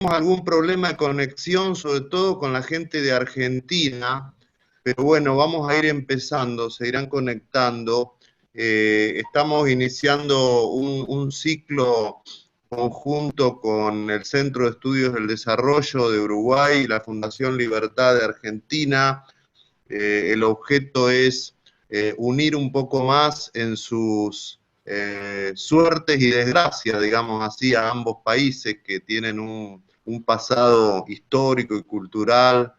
algún problema de conexión, sobre todo con la gente de Argentina, pero bueno, vamos a ir empezando, se irán conectando. Estamos iniciando un ciclo conjunto con el Centro de Estudios del Desarrollo de Uruguay y la Fundación Libertad de Argentina. El objeto es unir un poco más en sus suertes y desgracias, digamos así, a ambos países que tienen un pasado histórico y cultural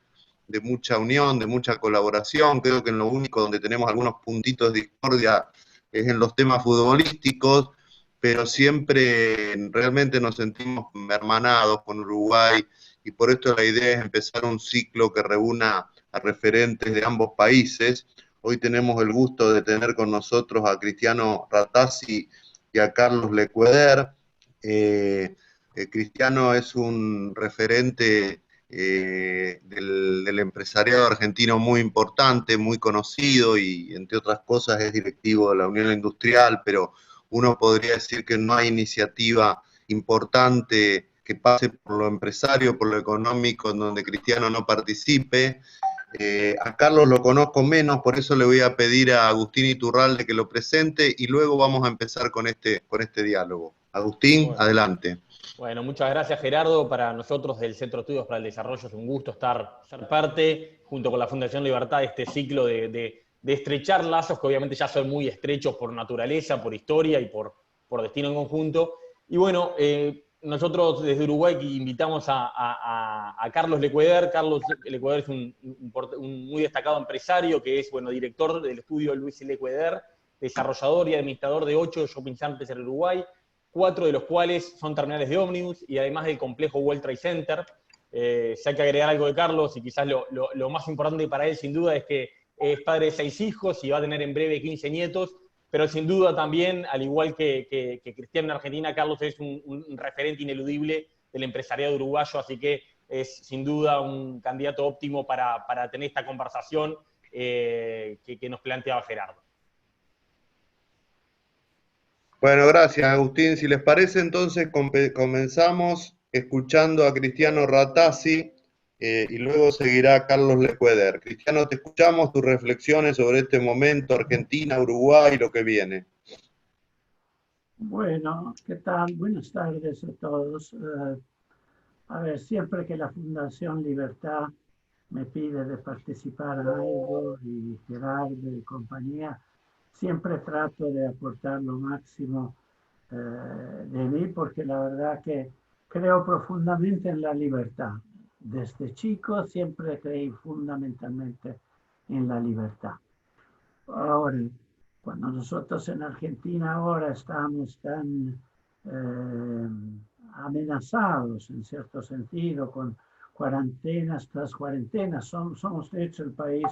de mucha unión, de mucha colaboración. Creo que en lo único donde tenemos algunos puntitos de discordia es en los temas futbolísticos, pero siempre realmente nos sentimos hermanados con Uruguay y por esto la idea es empezar un ciclo que reúna a referentes de ambos países. Hoy tenemos el gusto de tener con nosotros a Cristiano Ratazzi y a Carlos Lecueder. Cristiano es un referente del empresariado argentino muy importante, muy conocido y entre otras cosas es directivo de la Unión Industrial, pero uno podría decir que no hay iniciativa importante que pase por lo empresario, por lo económico, en donde Cristiano no participe. A Carlos lo conozco menos, por eso le voy a pedir a Agustín Iturralde que lo presente y luego vamos a empezar con este diálogo. Agustín, Bueno. adelante. Bueno, muchas gracias Gerardo. Para nosotros del Centro de Estudios para el Desarrollo es un gusto ser parte, junto con la Fundación Libertad, de este ciclo de estrechar lazos que obviamente ya son muy estrechos por naturaleza, por historia y por destino en conjunto. Y bueno, nosotros desde Uruguay invitamos a Carlos Lecueder. Carlos Lecueder es un muy destacado empresario que es, bueno, director del estudio Luis Lecueder, desarrollador y administrador de 8 shopping centers en Uruguay, 4 de los cuales son terminales de ómnibus y además del complejo World Trade Center. Si hay que agregar algo de Carlos, y quizás lo más importante para él sin duda es que es padre de 6 hijos y va a tener en breve 15 nietos, pero sin duda también, al igual que Cristiano en Argentina, Carlos es un referente ineludible del empresariado uruguayo, así que es sin duda un candidato óptimo para tener esta conversación que nos planteaba Gerardo. Bueno, gracias Agustín. Si les parece, entonces comenzamos escuchando a Cristiano Ratazzi y luego seguirá Carlos Lecueder. Cristiano, te escuchamos tus reflexiones sobre este momento, Argentina, Uruguay, lo que viene. Bueno, ¿qué tal? Buenas tardes a todos. A ver, siempre que la Fundación Libertad me pide de participar a algo y Gerardo y compañía, siempre trato de aportar lo máximo de mí, porque la verdad que creo profundamente en la libertad. Desde chico siempre creí fundamentalmente en la libertad. Ahora, cuando nosotros en Argentina ahora estamos tan amenazados en cierto sentido con cuarentenas tras cuarentenas, somos de hecho el país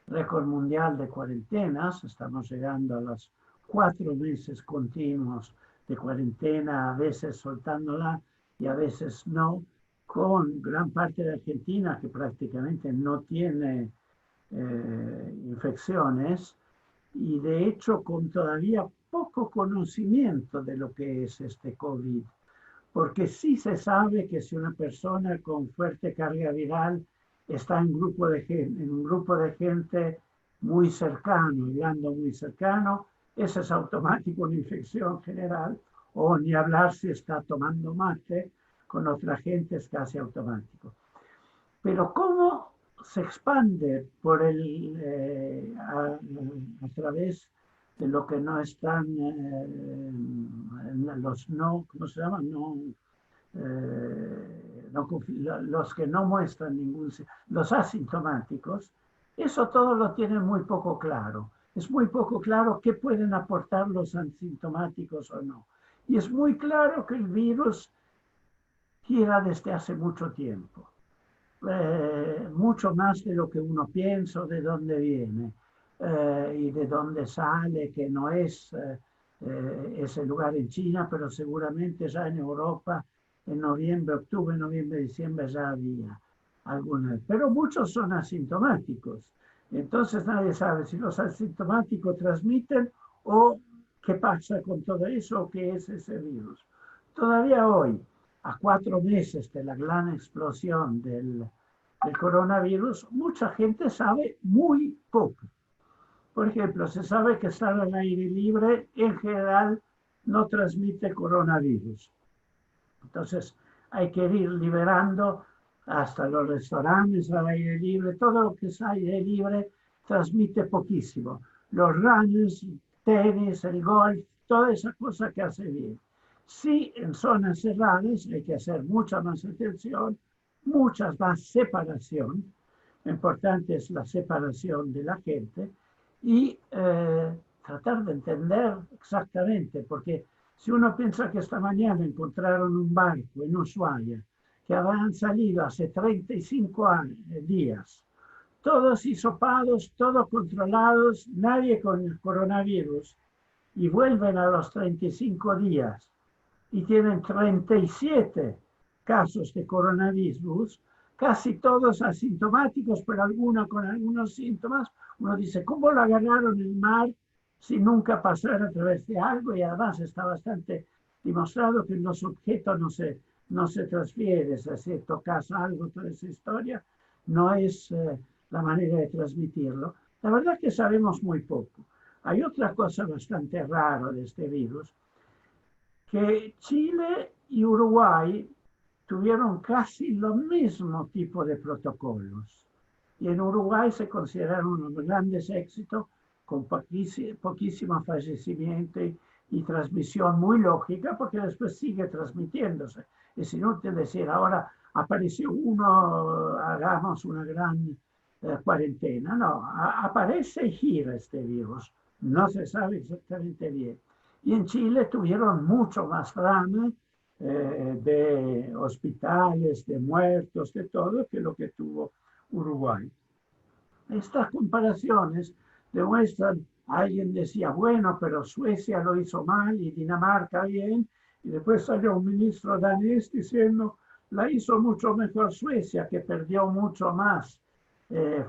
récord mundial de cuarentenas, estamos llegando a los 4 meses continuos de cuarentena, a veces soltándola y a veces no, con gran parte de Argentina que prácticamente no tiene infecciones y de hecho con todavía poco conocimiento de lo que es este COVID, porque sí se sabe que si una persona con fuerte carga viral está en un grupo de gente muy cercano, hablando muy cercano, eso es automático una infección general, o ni hablar si está tomando mate con otra gente es casi automático. Pero ¿cómo se expande por a través de lo que no están los no, ¿cómo se llama? Los que no muestran los asintomáticos, eso todo lo tienen muy poco claro. Es muy poco claro qué pueden aportar los asintomáticos o no. Y es muy claro que el virus gira desde hace mucho tiempo. Mucho más de lo que uno piensa o de dónde viene y de dónde sale, que no es ese lugar en China, pero seguramente ya en Europa en noviembre, octubre, noviembre, diciembre ya había algunas, pero muchos son asintomáticos. Entonces nadie sabe si los asintomáticos transmiten o qué pasa con todo eso o qué es ese virus. Todavía hoy a 4 meses de la gran explosión del coronavirus, mucha gente sabe muy poco. Por ejemplo, se sabe que estar al aire libre en general no transmite coronavirus. Entonces hay que ir liberando hasta los restaurantes al aire libre, todo lo que es aire libre transmite poquísimo. Los runners, tenis, el golf, toda esa cosa que hace bien. Sí, en zonas cerradas hay que hacer mucha más atención, mucha más separación. Lo importante es la separación de la gente y tratar de entender exactamente, porque si uno piensa que esta mañana encontraron un barco en Ushuaia que habían salido hace 35 días, todos hisopados, todos controlados, nadie con el coronavirus, y vuelven a los 35 días y tienen 37 casos de coronavirus, casi todos asintomáticos, pero algunos con algunos síntomas. Uno dice, ¿cómo lo agarraron en el mar si nunca pasaron a través de algo? Y además está bastante demostrado que los objetos no se transfieren, es decir, tocas algo, toda esa historia, no es la manera de transmitirlo. La verdad es que sabemos muy poco. Hay otra cosa bastante rara de este virus, que Chile y Uruguay tuvieron casi lo mismo tipo de protocolos. Y en Uruguay se consideraron unos grandes éxitos con poquísimo fallecimiento y transmisión muy lógica, porque después sigue transmitiéndose. Es inútil decir, ahora apareció uno, hagamos una gran cuarentena. No, aparece y gira este virus. No se sabe exactamente bien. Y en Chile tuvieron mucho más drama de hospitales, de muertos, de todo, que lo que tuvo Uruguay. Estas comparaciones demuestran, alguien decía, bueno, pero Suecia lo hizo mal y Dinamarca bien, y después salió un ministro danés diciendo, la hizo mucho mejor Suecia, que perdió mucho más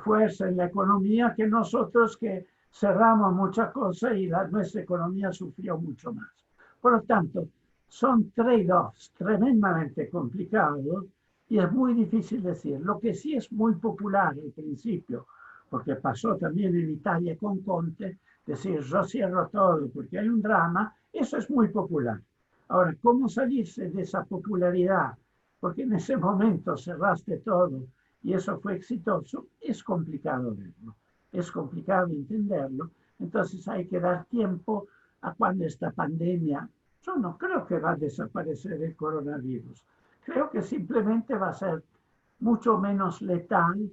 fuerza en la economía que nosotros, que cerramos muchas cosas y nuestra economía sufrió mucho más. Por lo tanto, son trade-offs tremendamente complicados y es muy difícil decir. Lo que sí es muy popular al principio, porque pasó también en Italia con Conte, decir yo cierro todo porque hay un drama, eso es muy popular. Ahora, ¿cómo salirse de esa popularidad? Porque en ese momento cerraste todo y eso fue exitoso, es complicado verlo, es complicado entenderlo. Entonces hay que dar tiempo a cuando esta pandemia, yo no creo que va a desaparecer el coronavirus, creo que simplemente va a ser mucho menos letal,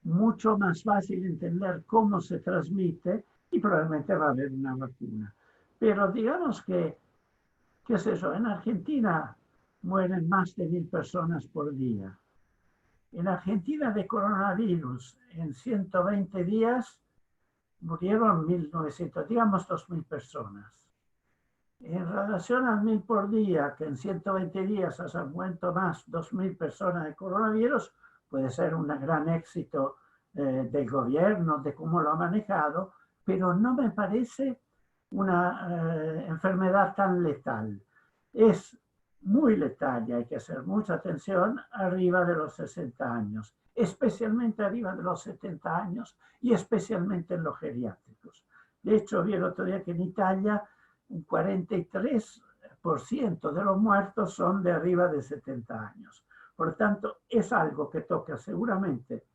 mucho más fácil entender cómo se transmite y probablemente va a haber una vacuna. Pero digamos que, qué sé yo, en Argentina mueren más de 1.000 personas por día. En Argentina de coronavirus, en 120 días, murieron 1.900, digamos 2.000 personas. En relación a 1.000 por día, que en 120 días han muerto más 2.000 personas de coronavirus, puede ser un gran éxito del gobierno, de cómo lo ha manejado, pero no me parece una enfermedad tan letal. Es muy letal y hay que hacer mucha atención arriba de los 60 años, especialmente arriba de los 70 años y especialmente en los geriátricos. De hecho, vi el otro día que en Italia un 43% de los muertos son de arriba de 70 años. Por lo tanto, es algo que toca seguramente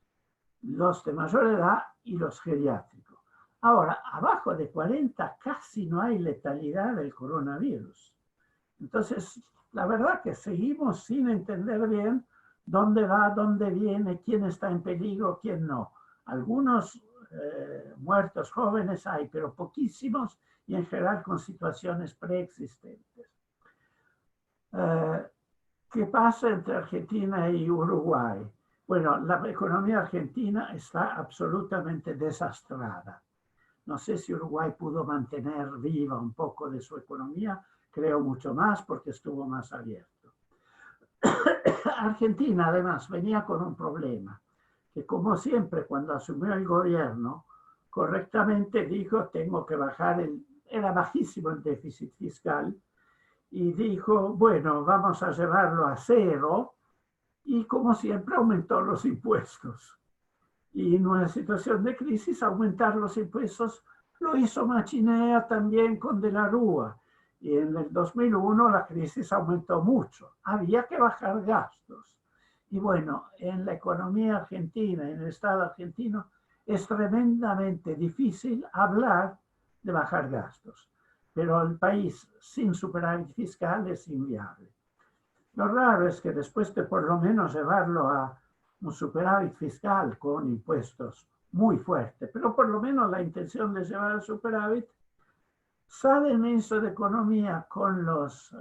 los de mayor edad y los geriátricos. Ahora, abajo de 40 casi no hay letalidad del coronavirus. Entonces, la verdad que seguimos sin entender bien dónde va, dónde viene, quién está en peligro, quién no. Algunos muertos jóvenes hay, pero poquísimos y en general con situaciones preexistentes. ¿Qué pasa entre Argentina y Uruguay? Bueno, la economía argentina está absolutamente desastrada. No sé si Uruguay pudo mantener viva un poco de su economía, creo mucho más porque estuvo más abierto. Argentina, además, venía con un problema, que como siempre, cuando asumió el gobierno, correctamente dijo, tengo que bajar era bajísimo el déficit fiscal, y dijo, bueno, vamos a llevarlo a cero, y como siempre aumentó los impuestos. Y en una situación de crisis, aumentar los impuestos lo hizo Machinea también con De la Rúa. Y en el 2001 la crisis aumentó mucho. Había que bajar gastos. Y bueno, en la economía argentina, en el Estado argentino, es tremendamente difícil hablar de bajar gastos. Pero el país sin superávit fiscal es inviable. Lo raro es que después de por lo menos llevarlo a un superávit fiscal con impuestos muy fuertes, pero por lo menos la intención de llevar al superávit, sale el ministro de Economía con los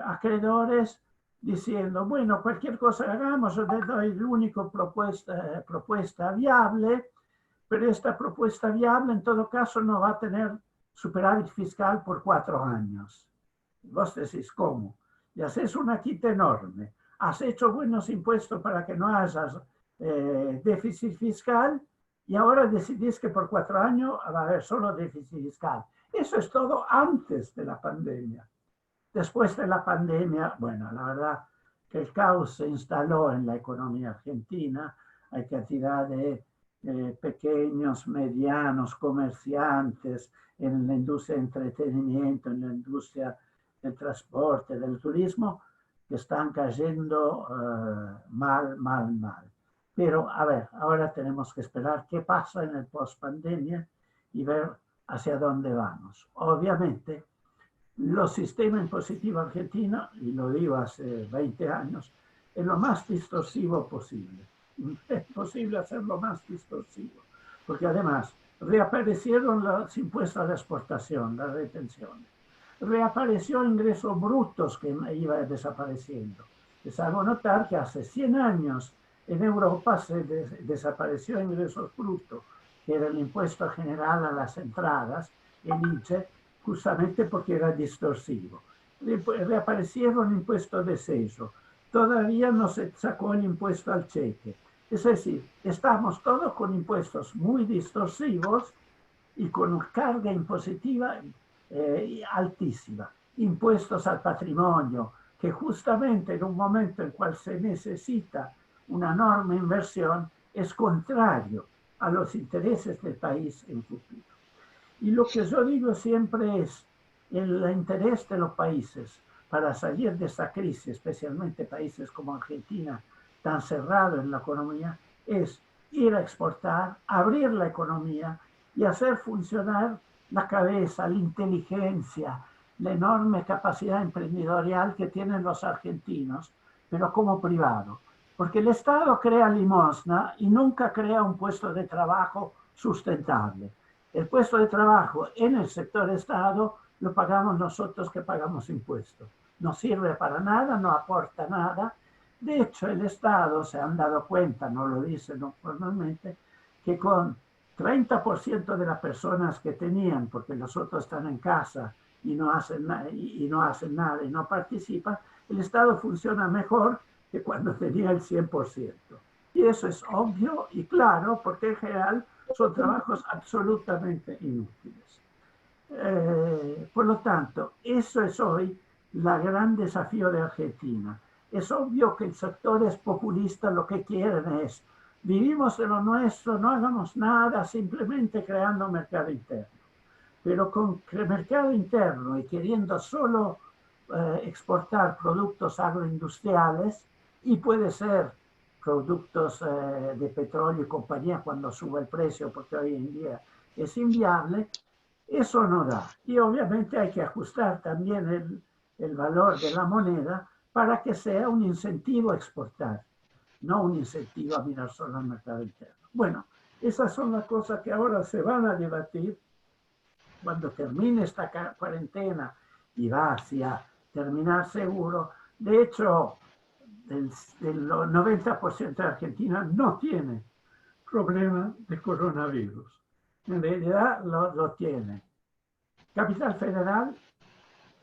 acreedores diciendo, bueno, cualquier cosa que hagamos, yo les doy la única propuesta viable, pero esta propuesta viable en todo caso no va a tener superávit fiscal por 4 años. Vos decís, ¿cómo? Y haces una quita enorme. Has hecho buenos impuestos para que no haya déficit fiscal y ahora decidís que por 4 años va a haber solo déficit fiscal. Eso es todo antes de la pandemia. Después de la pandemia, bueno, la verdad que el caos se instaló en la economía argentina. Hay cantidad de pequeños, medianos comerciantes en la industria de entretenimiento, en la industria del transporte, del turismo, que están cayendo mal. Pero, a ver, ahora tenemos que esperar qué pasa en el post-pandemia y ver hacia dónde vamos. Obviamente, los sistemas impositivos argentinos, y lo digo hace 20 años, es lo más distorsivo posible. Es posible hacerlo más distorsivo, porque además reaparecieron los impuestos de exportación, las retenciones. Reapareció ingresos brutos que iba desapareciendo. Les hago notar que hace 100 años en Europa se desapareció ingresos brutos, que era el impuesto general a las entradas, el ICE, justamente porque era distorsivo. Reaparecieron impuestos de sello. Todavía no se sacó el impuesto al cheque. Es decir, estamos todos con impuestos muy distorsivos y con carga impositiva altísima. Impuestos al patrimonio, que justamente en un momento en el cual se necesita una enorme inversión, es contrario a los intereses del país en futuro. Y lo que yo digo siempre es el interés de los países para salir de esta crisis, especialmente países como Argentina, tan cerrado en la economía, es ir a exportar, abrir la economía y hacer funcionar la cabeza, la inteligencia, la enorme capacidad emprendedorial que tienen los argentinos, pero como privado. Porque el Estado crea limosna y nunca crea un puesto de trabajo sustentable. El puesto de trabajo en el sector Estado lo pagamos nosotros que pagamos impuestos. No sirve para nada, no aporta nada. De hecho, el Estado se han dado cuenta, no lo dicen formalmente, que con 30% de las personas que tenían, porque los otros están en casa y no hacen nada y no participan, el Estado funciona mejor que cuando tenía el 100%. Y eso es obvio y claro, porque en general son trabajos absolutamente inútiles. Por lo tanto, eso es hoy el gran desafío de Argentina. Es obvio que el sector es populista, lo que quieren es, vivimos de lo nuestro, no hagamos nada, simplemente creando mercado interno. Pero con el mercado interno y queriendo solo exportar productos agroindustriales, y puede ser productos de petróleo y compañía cuando sube el precio, porque hoy en día es inviable, eso no da. Y obviamente hay que ajustar también el valor de la moneda para que sea un incentivo a exportar, no un incentivo a mirar solo el mercado interno. Bueno, esas son las cosas que ahora se van a debatir cuando termine esta cuarentena y va hacia terminar seguro. De hecho, el 90% de Argentina no tiene problema de coronavirus. En realidad lo tiene Capital Federal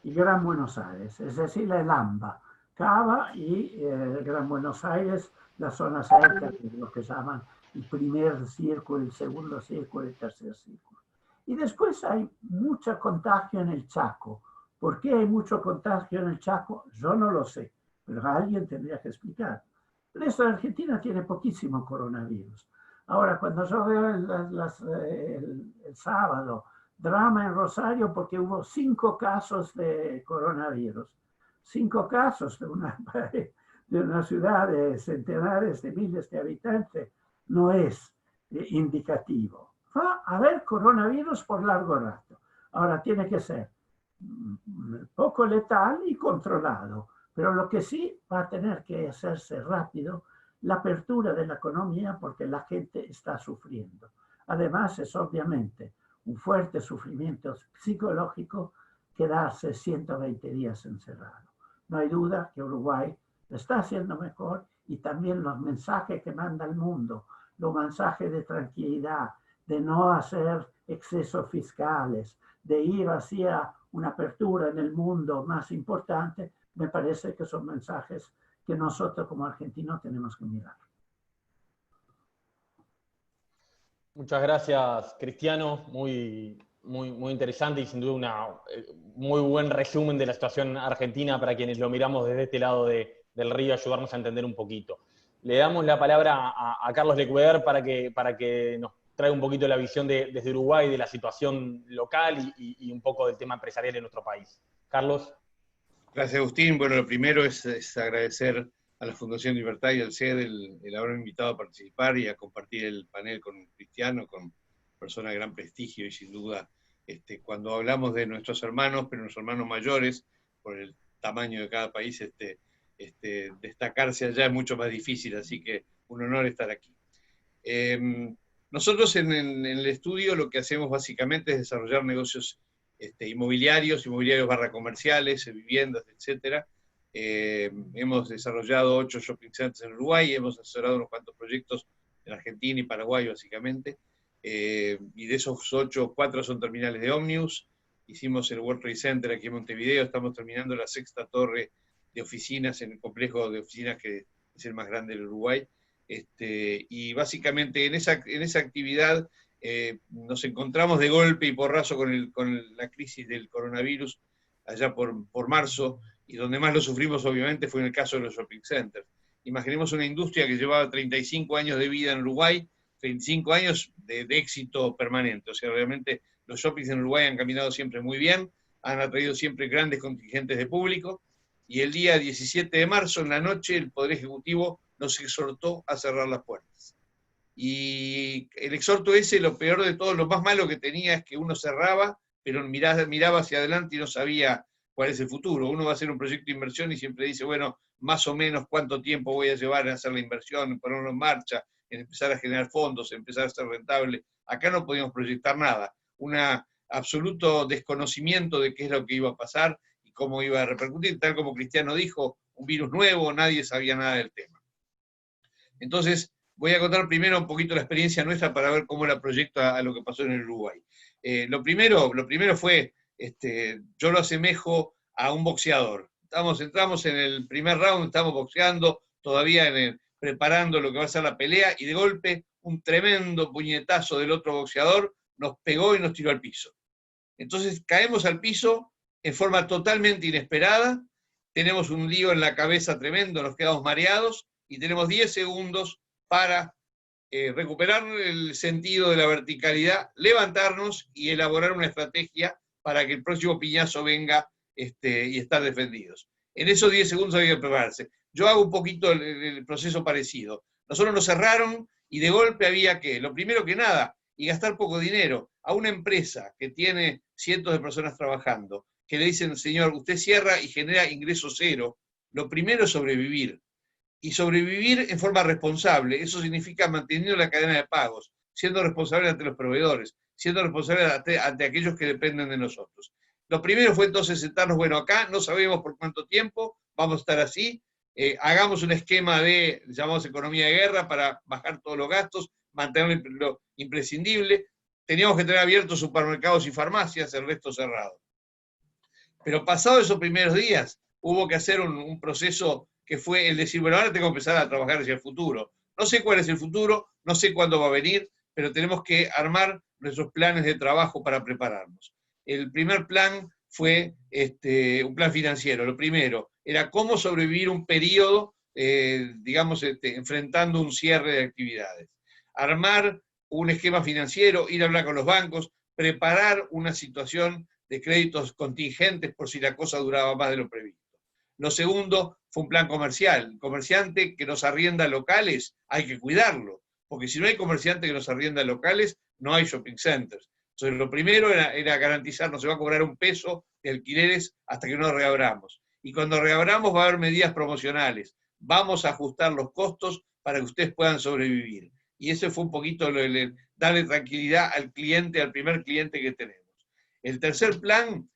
y Gran Buenos Aires, es decir, la ELAMBA, Cava y Gran Buenos Aires, las zonas cerca, lo que llaman el primer círculo, el segundo círculo, el tercer círculo. Y después hay mucho contagio en el Chaco, ¿Por qué hay mucho contagio en el Chaco? Yo no lo sé, pero alguien tendría que explicar. El resto de Argentina tiene poquísimo coronavirus. Ahora, cuando yo veo el sábado, drama en Rosario porque hubo 5 casos de coronavirus. 5 casos de una ciudad de centenares de miles de habitantes no es indicativo. Va a haber coronavirus por largo rato. Ahora tiene que ser poco letal y controlado, pero lo que sí va a tener que hacerse rápido, la apertura de la economía porque la gente está sufriendo. Además es obviamente un fuerte sufrimiento psicológico quedarse 120 días encerrado. No hay duda que Uruguay lo está haciendo mejor y también los mensajes que manda el mundo, los mensajes de tranquilidad, de no hacer excesos fiscales, de ir hacia una apertura en el mundo más importante, me parece que son mensajes que nosotros como argentinos tenemos que mirar. Muchas gracias, Cristiano. Muy interesante y sin duda muy buen resumen de la situación argentina para quienes lo miramos desde este lado del río, ayudarnos a entender un poquito. Le damos la palabra a Carlos Lecueder para que nos traiga un poquito la visión desde Uruguay de la situación local y un poco del tema empresarial en nuestro país. Carlos. Gracias, Agustín. Bueno, lo primero es agradecer a la Fundación Libertad y al CED el haberme invitado a participar y a compartir el panel con Cristiano, con persona de gran prestigio y sin duda, cuando hablamos de nuestros hermanos, pero nuestros hermanos mayores, por el tamaño de cada país, destacarse allá es mucho más difícil, así que un honor estar aquí. Nosotros en el estudio lo que hacemos básicamente es desarrollar negocios inmobiliarios barra comerciales, viviendas, etc. Hemos desarrollado 8 shopping centers en Uruguay, hemos asesorado unos cuantos proyectos en Argentina y Paraguay básicamente, y de esos 8, 4 son terminales de ómnibus. Hicimos el World Trade Center aquí en Montevideo, estamos terminando la 6ª torre de oficinas en el complejo de oficinas que es el más grande del Uruguay, y básicamente en esa actividad nos encontramos de golpe y porrazo con la crisis del coronavirus allá por marzo, y donde más lo sufrimos obviamente fue en el caso de los shopping centers. Imaginemos una industria que llevaba 35 años de vida en Uruguay, 35 años de éxito permanente, o sea, realmente los shoppings en Uruguay han caminado siempre muy bien, han atraído siempre grandes contingentes de público, y el día 17 de marzo, en la noche, el Poder Ejecutivo nos exhortó a cerrar las puertas. Y el exhorto ese, lo peor de todo, lo más malo que tenía es que uno cerraba, pero miraba hacia adelante y no sabía cuál es el futuro. Uno va a hacer un proyecto de inversión y siempre dice, bueno, más o menos cuánto tiempo voy a llevar en hacer la inversión, en ponerlo en marcha, en empezar a generar fondos, en empezar a ser rentable. Acá no podíamos proyectar nada. Un absoluto desconocimiento de qué es lo que iba a pasar y cómo iba a repercutir. Tal como Cristiano dijo, un virus nuevo, nadie sabía nada del tema. Entonces, voy a contar primero un poquito la experiencia nuestra para ver cómo la proyecto a lo que pasó en el Uruguay. Lo primero fue, yo lo asemejo a un boxeador. Entramos en el primer round, estamos boxeando, todavía preparando lo que va a ser la pelea, y de golpe un tremendo puñetazo del otro boxeador nos pegó y nos tiró al piso. Entonces caemos al piso en forma totalmente inesperada, tenemos un lío en la cabeza tremendo, nos quedamos mareados, y tenemos 10 segundos para recuperar el sentido de la verticalidad, levantarnos y elaborar una estrategia para que el próximo piñazo venga y estar defendidos. En esos 10 segundos había que prepararse. Yo hago un poquito el proceso parecido. Nosotros nos cerraron y de golpe había que, lo primero que nada, y gastar poco dinero, a una empresa que tiene cientos de personas trabajando, que le dicen, señor, usted cierra y genera ingreso cero, lo primero es sobrevivir. Y sobrevivir en forma responsable, eso significa manteniendo la cadena de pagos, siendo responsable ante los proveedores, siendo responsable ante aquellos que dependen de nosotros. Lo primero fue entonces sentarnos, bueno, acá no sabemos por cuánto tiempo vamos a estar así, hagamos un esquema llamamos economía de guerra para bajar todos los gastos, mantener lo imprescindible, teníamos que tener abiertos supermercados y farmacias, el resto cerrado. Pero pasados esos primeros días, hubo que hacer un proceso que fue el decir, bueno, ahora tengo que empezar a trabajar hacia el futuro. No sé cuál es el futuro, no sé cuándo va a venir, pero tenemos que armar nuestros planes de trabajo para prepararnos. El primer plan fue un plan financiero. Lo primero era cómo sobrevivir un periodo, digamos, enfrentando un cierre de actividades. Armar un esquema financiero, ir a hablar con los bancos, preparar una situación de créditos contingentes por si la cosa duraba más de lo previsto. Lo segundo fue un plan comercial. El comerciante que nos arrienda locales hay que cuidarlo, porque si no hay comerciante que nos arrienda locales, no hay shopping centers. Entonces lo primero era garantizar, no se va a cobrar un peso de alquileres hasta que no reabramos. Y cuando reabramos va a haber medidas promocionales. Vamos a ajustar los costos para que ustedes puedan sobrevivir. Y ese fue un poquito darle tranquilidad al cliente, al primer cliente que tenemos. El tercer plan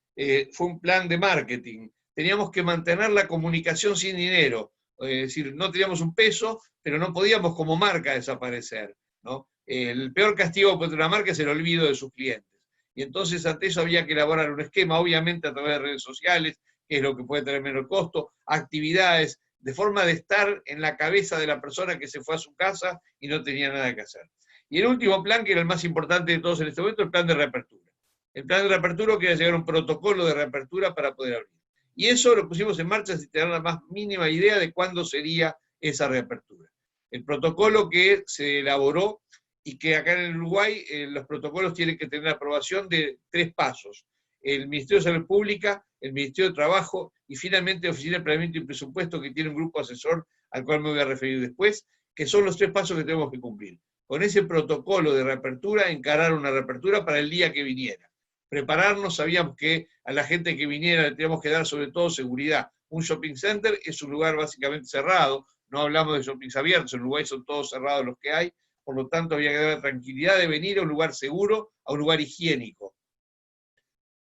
fue un plan de marketing. Teníamos que mantener la comunicación sin dinero. Es decir, no teníamos un peso, pero no podíamos como marca desaparecer, ¿no? El peor castigo contra una marca es el olvido de sus clientes. Y entonces ante eso había que elaborar un esquema, obviamente a través de redes sociales, que es lo que puede tener menor costo, actividades, de forma de estar en la cabeza de la persona que se fue a su casa y no tenía nada que hacer. Y el último plan, que era el más importante de todos en este momento, el plan de reapertura. El plan de reapertura, que era llegar a un protocolo de reapertura para poder abrir. Y eso lo pusimos en marcha sin tener la más mínima idea de cuándo sería esa reapertura. El protocolo que se elaboró y que acá en el Uruguay los protocolos tienen que tener aprobación de 3 pasos. El Ministerio de Salud Pública, el Ministerio de Trabajo y finalmente la Oficina de Planeamiento y Presupuesto, que tiene un grupo asesor al cual me voy a referir después, que son los 3 pasos que tenemos que cumplir. Con ese protocolo de reapertura, encarar una reapertura para el día que viniera. Prepararnos, sabíamos que a la gente que viniera le teníamos que dar sobre todo seguridad. Un shopping center es un lugar básicamente cerrado, no hablamos de shoppings abiertos, en Uruguay son todos cerrados los que hay, por lo tanto había que dar la tranquilidad de venir a un lugar seguro, a un lugar higiénico.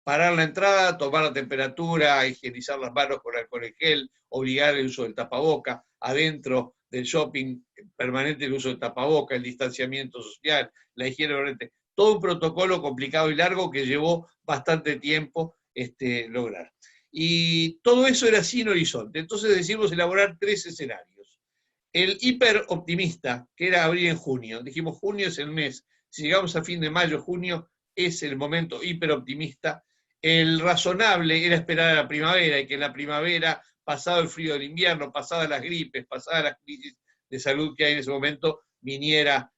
Parar la entrada, tomar la temperatura, higienizar las manos con alcohol en gel, obligar el uso del tapaboca, adentro del shopping permanente el uso del tapaboca, el distanciamiento social, la higiene permanente. Todo un protocolo complicado y largo que llevó bastante tiempo lograr. Y todo eso era sin horizonte. Entonces decidimos elaborar 3 escenarios. El hiper optimista, que era abrir en junio. Dijimos, junio es el mes. Si llegamos a fin de mayo, junio es el momento hiper optimista. El razonable era esperar a la primavera, y que en la primavera, pasado el frío del invierno, pasadas las gripes, pasadas las crisis de salud que hay en ese momento, viniera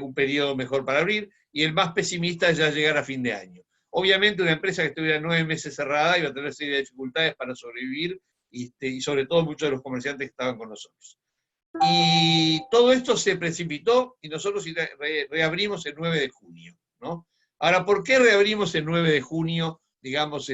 un periodo mejor para abrir. Y el más pesimista es ya llegar a fin de año. Obviamente una empresa que estuviera 9 meses cerrada iba a tener una serie de dificultades para sobrevivir, y sobre todo muchos de los comerciantes que estaban con nosotros. Y todo esto se precipitó y nosotros reabrimos el 9 de junio, ¿no? Ahora, ¿por qué reabrimos el 9 de junio, digamos,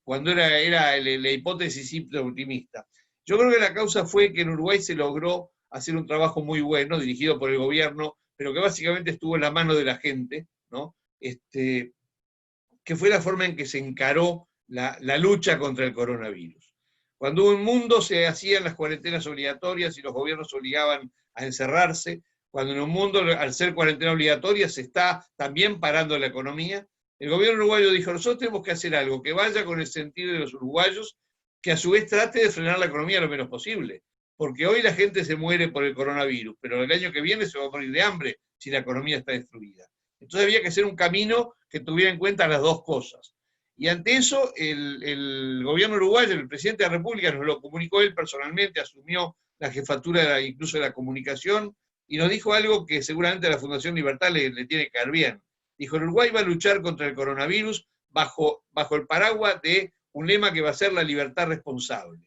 cuando era la hipótesis hiper optimista? Yo creo que la causa fue que en Uruguay se logró hacer un trabajo muy bueno, dirigido por el gobierno, pero que básicamente estuvo en la mano de la gente, ¿no? Que fue la forma en que se encaró la lucha contra el coronavirus. Cuando en un mundo se hacían las cuarentenas obligatorias y los gobiernos obligaban a encerrarse, cuando en un mundo, al ser cuarentena obligatoria, se está también parando la economía, el gobierno uruguayo dijo, nosotros tenemos que hacer algo que vaya con el sentido de los uruguayos, que a su vez trate de frenar la economía lo menos posible. Porque hoy la gente se muere por el coronavirus, pero el año que viene se va a morir de hambre si la economía está destruida. Entonces había que hacer un camino que tuviera en cuenta las 2 cosas. Y ante eso, el gobierno uruguayo, el presidente de la República, nos lo comunicó él personalmente, asumió la jefatura incluso de la comunicación, y nos dijo algo que seguramente a la Fundación Libertad le tiene que caer bien. Dijo, el Uruguay va a luchar contra el coronavirus bajo el paraguas de un lema que va a ser la libertad responsable.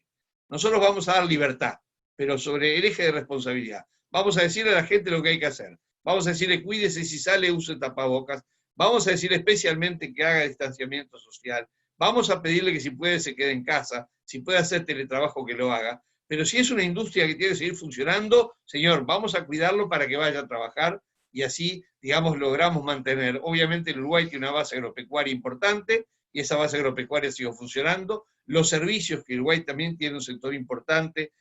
Nosotros vamos a dar libertad, pero sobre el eje de responsabilidad. Vamos a decirle a la gente lo que hay que hacer. Vamos a decirle, cuídese si sale, use tapabocas. Vamos a decirle especialmente que haga distanciamiento social. Vamos a pedirle que si puede se quede en casa, si puede hacer teletrabajo que lo haga. Pero si es una industria que tiene que seguir funcionando, señor, vamos a cuidarlo para que vaya a trabajar y así, digamos, logramos mantener. Obviamente el Uruguay tiene una base agropecuaria importante y esa base agropecuaria sigue funcionando. Los servicios, que Uruguay también tiene un sector importante,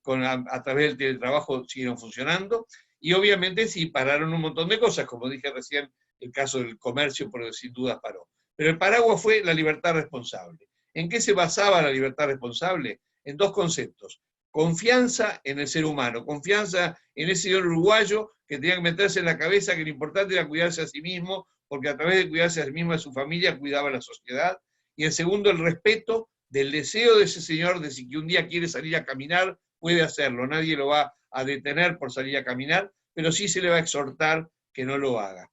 a través del teletrabajo siguen funcionando. Y obviamente sí, pararon un montón de cosas, como dije recién, el caso del comercio, porque sin duda paró. Pero el paraguas fue la libertad responsable. ¿En qué se basaba la libertad responsable? En 2 conceptos. Confianza en el ser humano, confianza en ese señor uruguayo que tenía que meterse en la cabeza que lo importante era cuidarse a sí mismo, porque a través de cuidarse a sí mismo y a su familia cuidaba a la sociedad, y en segundo, el respeto del deseo de ese señor de si que un día quiere salir a caminar, puede hacerlo, nadie lo va a detener por salir a caminar, pero sí se le va a exhortar que no lo haga.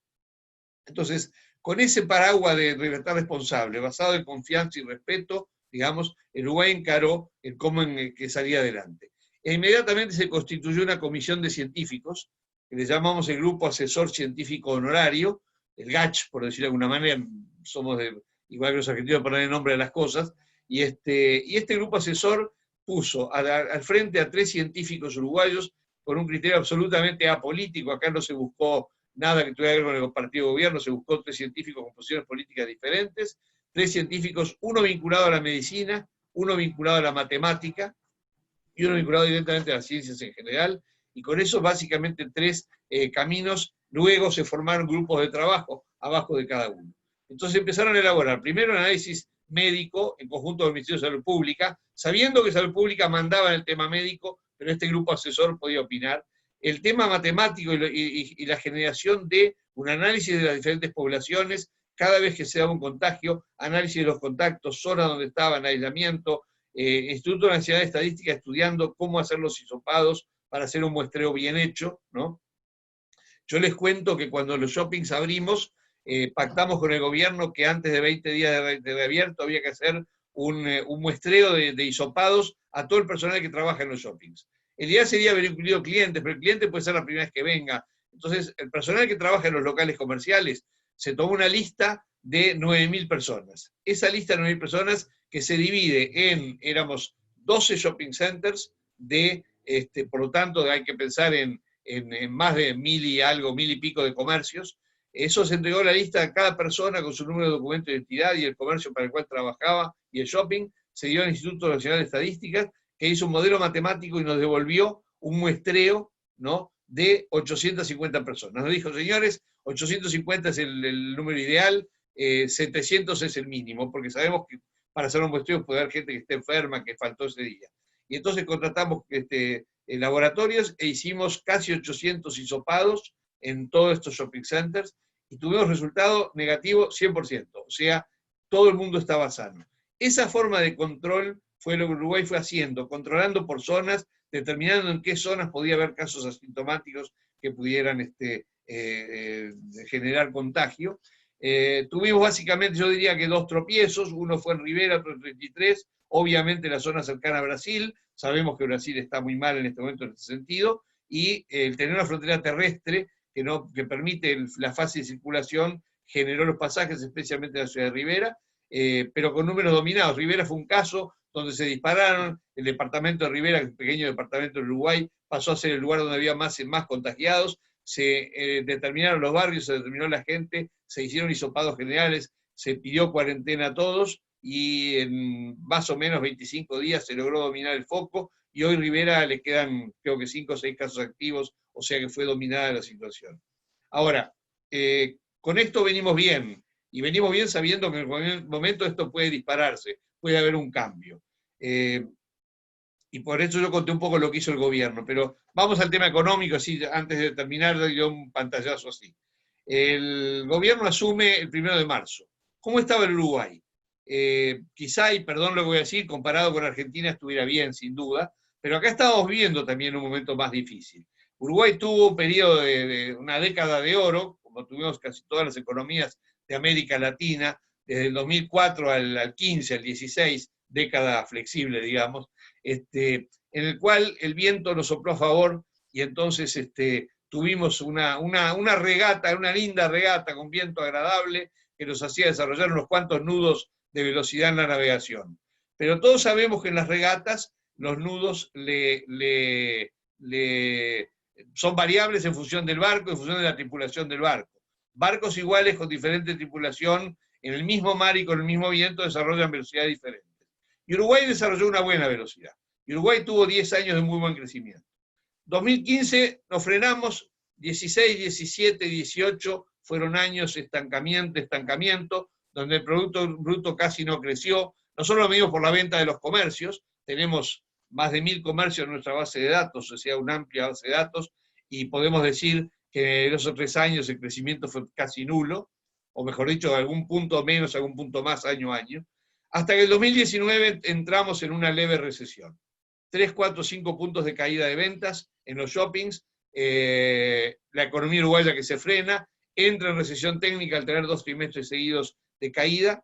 Entonces, con ese paraguas de libertad responsable, basado en confianza y respeto, digamos, el Uruguay encaró el cómo que salía adelante. E inmediatamente se constituyó una comisión de científicos, que le llamamos el Grupo Asesor Científico Honorario, el GACH, por decirlo de alguna manera, somos igual que los argentinos para el nombre de las cosas, y este grupo asesor puso al frente a 3 científicos uruguayos con un criterio absolutamente apolítico. Acá no se buscó nada que tuviera que ver con el partido de gobierno, se buscó 3 científicos con posiciones políticas diferentes, 3 científicos, uno vinculado a la medicina, uno vinculado a la matemática, y uno vinculado directamente a las ciencias en general, y con eso básicamente 3 caminos. Luego se formaron grupos de trabajo abajo de cada uno. Entonces empezaron a elaborar primero un análisis médico en conjunto con el Ministerio de Salud Pública, sabiendo que Salud Pública mandaba en el tema médico, pero este grupo asesor podía opinar. El tema matemático y la generación de un análisis de las diferentes poblaciones, cada vez que se daba un contagio, análisis de los contactos, zona donde estaban, aislamiento, Instituto Nacional de Estadística estudiando cómo hacer los hisopados para hacer un muestreo bien hecho, ¿no? Yo les cuento que cuando los shoppings abrimos, pactamos con el gobierno que antes de 20 días de reabierto había que hacer un muestreo de hisopados a todo el personal que trabaja en los shoppings. El día sería haber incluido clientes, pero el cliente puede ser la primera vez que venga. Entonces, el personal que trabaja en los locales comerciales se tomó una lista de 9.000 personas. Esa lista de 9.000 personas que se divide éramos 12 shopping centers, por lo tanto hay que pensar en más de 1.000 y algo, 1.000 y pico de comercios. Eso se entregó la lista a cada persona con su número de documento de identidad y el comercio para el cual trabajaba y el shopping. Se dio al Instituto Nacional de Estadística, que hizo un modelo matemático y nos devolvió un muestreo, ¿no?, de 850 personas. Nos dijo, señores, 850 es el número ideal, 700 es el mínimo, porque sabemos que para hacer un muestreo puede haber gente que esté enferma, que faltó ese día. Y entonces contratamos laboratorios e hicimos casi 800 hisopados en todos estos shopping centers y tuvimos resultado negativo 100%, o sea, todo el mundo estaba sano. Esa forma de control fue lo que Uruguay fue haciendo, controlando por zonas, determinando en qué zonas podía haber casos asintomáticos que pudieran generar contagio. Tuvimos básicamente, yo diría que 2 tropiezos, uno fue en Rivera, otro en 33, obviamente la zona cercana a Brasil, sabemos que Brasil está muy mal en este momento en este sentido, y el tener una frontera terrestre que permite la fácil circulación generó los pasajes, especialmente en la ciudad de Rivera, pero con números dominados. Rivera fue un caso donde se dispararon, el departamento de Rivera, el pequeño departamento de Uruguay, pasó a ser el lugar donde había más contagiados, se determinaron los barrios, se determinó la gente, se hicieron hisopados generales, se pidió cuarentena a todos, y en más o menos 25 días se logró dominar el foco, y hoy Rivera le quedan creo que 5 o 6 casos activos, o sea que fue dominada la situación. Ahora, con esto venimos bien, y venimos bien sabiendo que en el momento esto puede dispararse, puede haber un cambio. Y por eso yo conté un poco lo que hizo el gobierno, pero vamos al tema económico, así antes de terminar, yo un pantallazo así. El gobierno asume el 1 de marzo. ¿Cómo estaba el Uruguay? Quizá, y perdón lo que voy a decir, comparado con Argentina estuviera bien, sin duda, pero acá estamos viviendo también un momento más difícil. Uruguay tuvo un periodo de una década de oro, como tuvimos casi todas las economías de América Latina, desde el 2004 al 15, al 16, década flexible, digamos, en el cual el viento nos sopló a favor, y entonces tuvimos una regata, una linda regata con viento agradable, que nos hacía desarrollar unos cuantos nudos de velocidad en la navegación. Pero todos sabemos que en las regatas los nudos son variables en función del barco, en función de la tripulación del barco. Barcos iguales con diferente tripulación en el mismo mar y con el mismo viento desarrollan velocidades diferentes. Y Uruguay desarrolló una buena velocidad. Y Uruguay tuvo 10 años de muy buen crecimiento. 2015 nos frenamos, 16, 17, 18 fueron años estancamiento, donde el Producto Bruto casi no creció. Nosotros lo medimos por la venta de los comercios, tenemos más de 1.000 comercios en nuestra base de datos, o sea, una amplia base de datos, y podemos decir que en esos 3 años el crecimiento fue casi nulo, o mejor dicho, algún punto menos, algún punto más año a año. Hasta que el 2019 entramos en una leve recesión. 3, 4, 5 puntos de caída de ventas en los shoppings, la economía uruguaya que se frena, entra en recesión técnica al tener 2 trimestres seguidos de caída,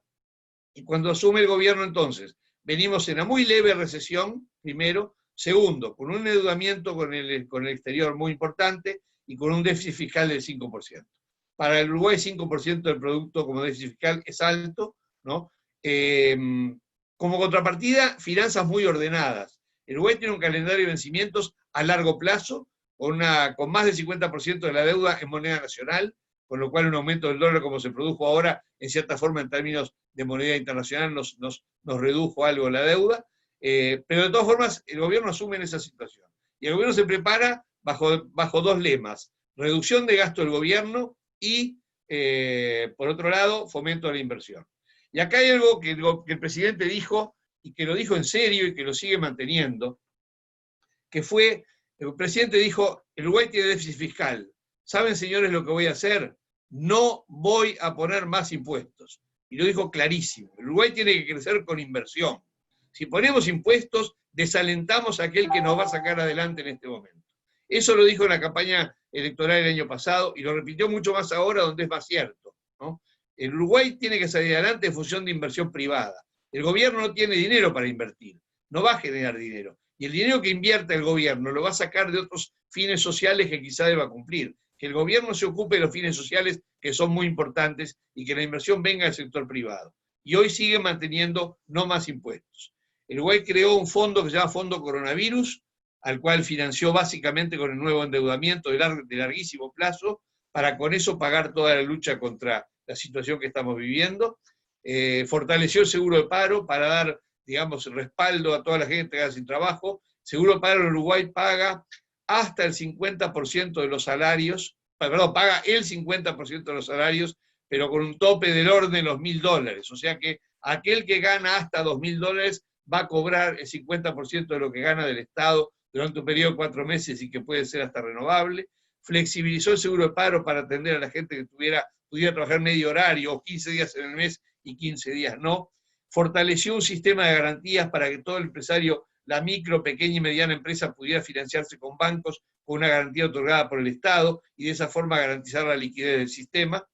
y cuando asume el gobierno entonces, venimos en una muy leve recesión, primero, segundo, con un endeudamiento con el exterior muy importante y con un déficit fiscal del 5%. Para el Uruguay 5% del producto como déficit fiscal es alto, ¿no? Como contrapartida, finanzas muy ordenadas. El Uruguay tiene un calendario de vencimientos a largo plazo, con más del 50% de la deuda en moneda nacional, con lo cual un aumento del dólar como se produjo ahora, en cierta forma en términos de moneda internacional nos redujo algo la deuda, pero de todas formas el gobierno asume en esa situación. Y el gobierno se prepara bajo 2 lemas: reducción de gasto del gobierno y, por otro lado, fomento de la inversión. Y acá hay algo que el presidente dijo, y que lo dijo en serio y que lo sigue manteniendo, que fue, el presidente dijo, el Uruguay tiene déficit fiscal. ¿Saben, señores, lo que voy a hacer? No voy a poner más impuestos. Y lo dijo clarísimo. El Uruguay tiene que crecer con inversión. Si ponemos impuestos, desalentamos a aquel que nos va a sacar adelante en este momento. Eso lo dijo en la campaña electoral del año pasado y lo repitió mucho más ahora, donde es más cierto, ¿no? El Uruguay tiene que salir adelante en función de inversión privada. El gobierno no tiene dinero para invertir, no va a generar dinero. Y el dinero que invierta el gobierno lo va a sacar de otros fines sociales que quizá deba cumplir. Que el gobierno se ocupe de los fines sociales que son muy importantes y que la inversión venga del sector privado. Y hoy sigue manteniendo no más impuestos. El Uruguay creó un fondo que se llama Fondo Coronavirus, al cual financió básicamente con el nuevo endeudamiento de larguísimo plazo, para con eso pagar toda la lucha contra la situación que estamos viviendo. Fortaleció el seguro de paro para dar, digamos, respaldo a toda la gente que queda sin trabajo. Seguro de paro en Uruguay paga hasta el 50% de los salarios, paga el 50% de los salarios, pero con un tope del orden de los $1.000. O sea que aquel que gana hasta $2.000 va a cobrar el 50% de lo que gana del Estado durante un periodo de 4 meses y que puede ser hasta renovable. Flexibilizó el seguro de paro para atender a la gente que pudiera trabajar medio horario o 15 días en el mes y 15 días no. Fortaleció un sistema de garantías para que todo el empresario, la micro, pequeña y mediana empresa pudiera financiarse con bancos con una garantía otorgada por el Estado y de esa forma garantizar la liquidez del sistema.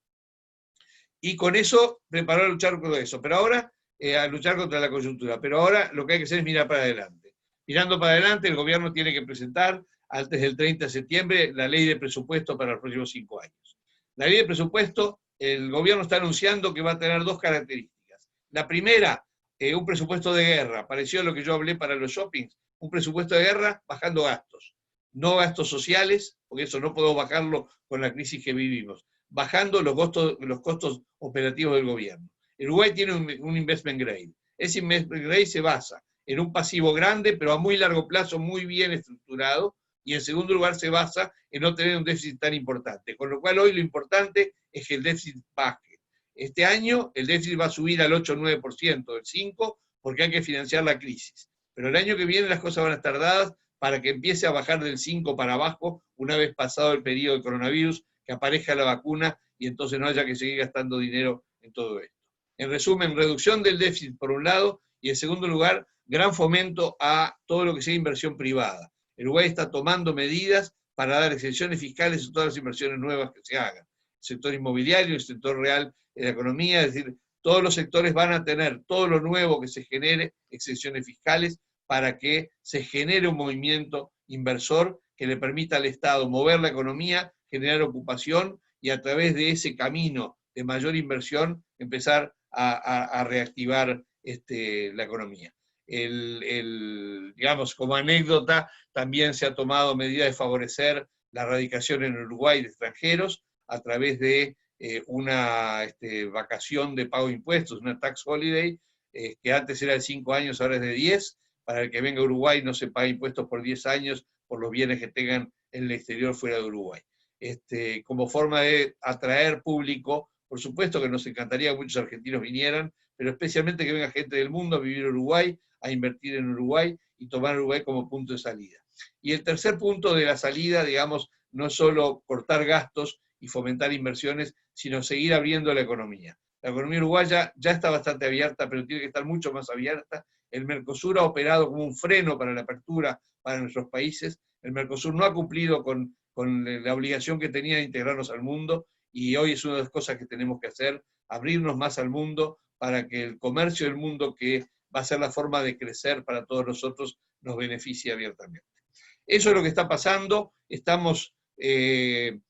Y con eso preparó a luchar contra eso. Pero ahora, a luchar contra la coyuntura. Pero ahora lo que hay que hacer es mirar para adelante. Mirando para adelante, el gobierno tiene que presentar antes del 30 de septiembre la ley de presupuesto para los próximos 5 años. La ley de presupuesto, el gobierno está anunciando que va a tener 2 características. La primera, un presupuesto de guerra, parecido a lo que yo hablé para los shoppings, un presupuesto de guerra bajando gastos, no gastos sociales, porque eso no podemos bajarlo con la crisis que vivimos, bajando los costos operativos del gobierno. El Uruguay tiene un investment grade. Ese investment grade se basa en un pasivo grande, pero a muy largo plazo, muy bien estructurado, y en segundo lugar se basa en no tener un déficit tan importante. Con lo cual hoy lo importante es que el déficit baje. Este año el déficit va a subir al 8 o 9%, del 5%, porque hay que financiar la crisis. Pero el año que viene las cosas van a estar dadas para que empiece a bajar del 5 para abajo, una vez pasado el periodo de coronavirus, que aparezca la vacuna y entonces no haya que seguir gastando dinero en todo esto. En resumen, reducción del déficit por un lado, y en segundo lugar, gran fomento a todo lo que sea inversión privada. El Uruguay está tomando medidas para dar exenciones fiscales a todas las inversiones nuevas que se hagan. El sector inmobiliario, el sector real de la economía, es decir, todos los sectores van a tener todo lo nuevo que se genere, exenciones fiscales, para que se genere un movimiento inversor que le permita al Estado mover la economía, generar ocupación y a través de ese camino de mayor inversión empezar a reactivar la economía. Digamos, como anécdota, también se ha tomado medida de favorecer la radicación en Uruguay de extranjeros a través de una vacación de pago de impuestos, una tax holiday, que antes era de 5 años, ahora es de 10, para el que venga a Uruguay no se paga impuestos por 10 años por los bienes que tengan en el exterior fuera de Uruguay. Como forma de atraer público, por supuesto que nos encantaría que muchos argentinos vinieran, pero especialmente que venga gente del mundo a vivir en Uruguay, a invertir en Uruguay y tomar Uruguay como punto de salida. Y el tercer punto de la salida, digamos, no es solo cortar gastos y fomentar inversiones, sino seguir abriendo la economía. La economía uruguaya ya está bastante abierta, pero tiene que estar mucho más abierta. El Mercosur ha operado como un freno para la apertura para nuestros países. El Mercosur no ha cumplido con la obligación que tenía de integrarnos al mundo, y hoy es una de las cosas que tenemos que hacer, abrirnos más al mundo para que el comercio del mundo, que va a ser la forma de crecer para todos nosotros, nos beneficie abiertamente. Eso es lo que está pasando. Estamos... hay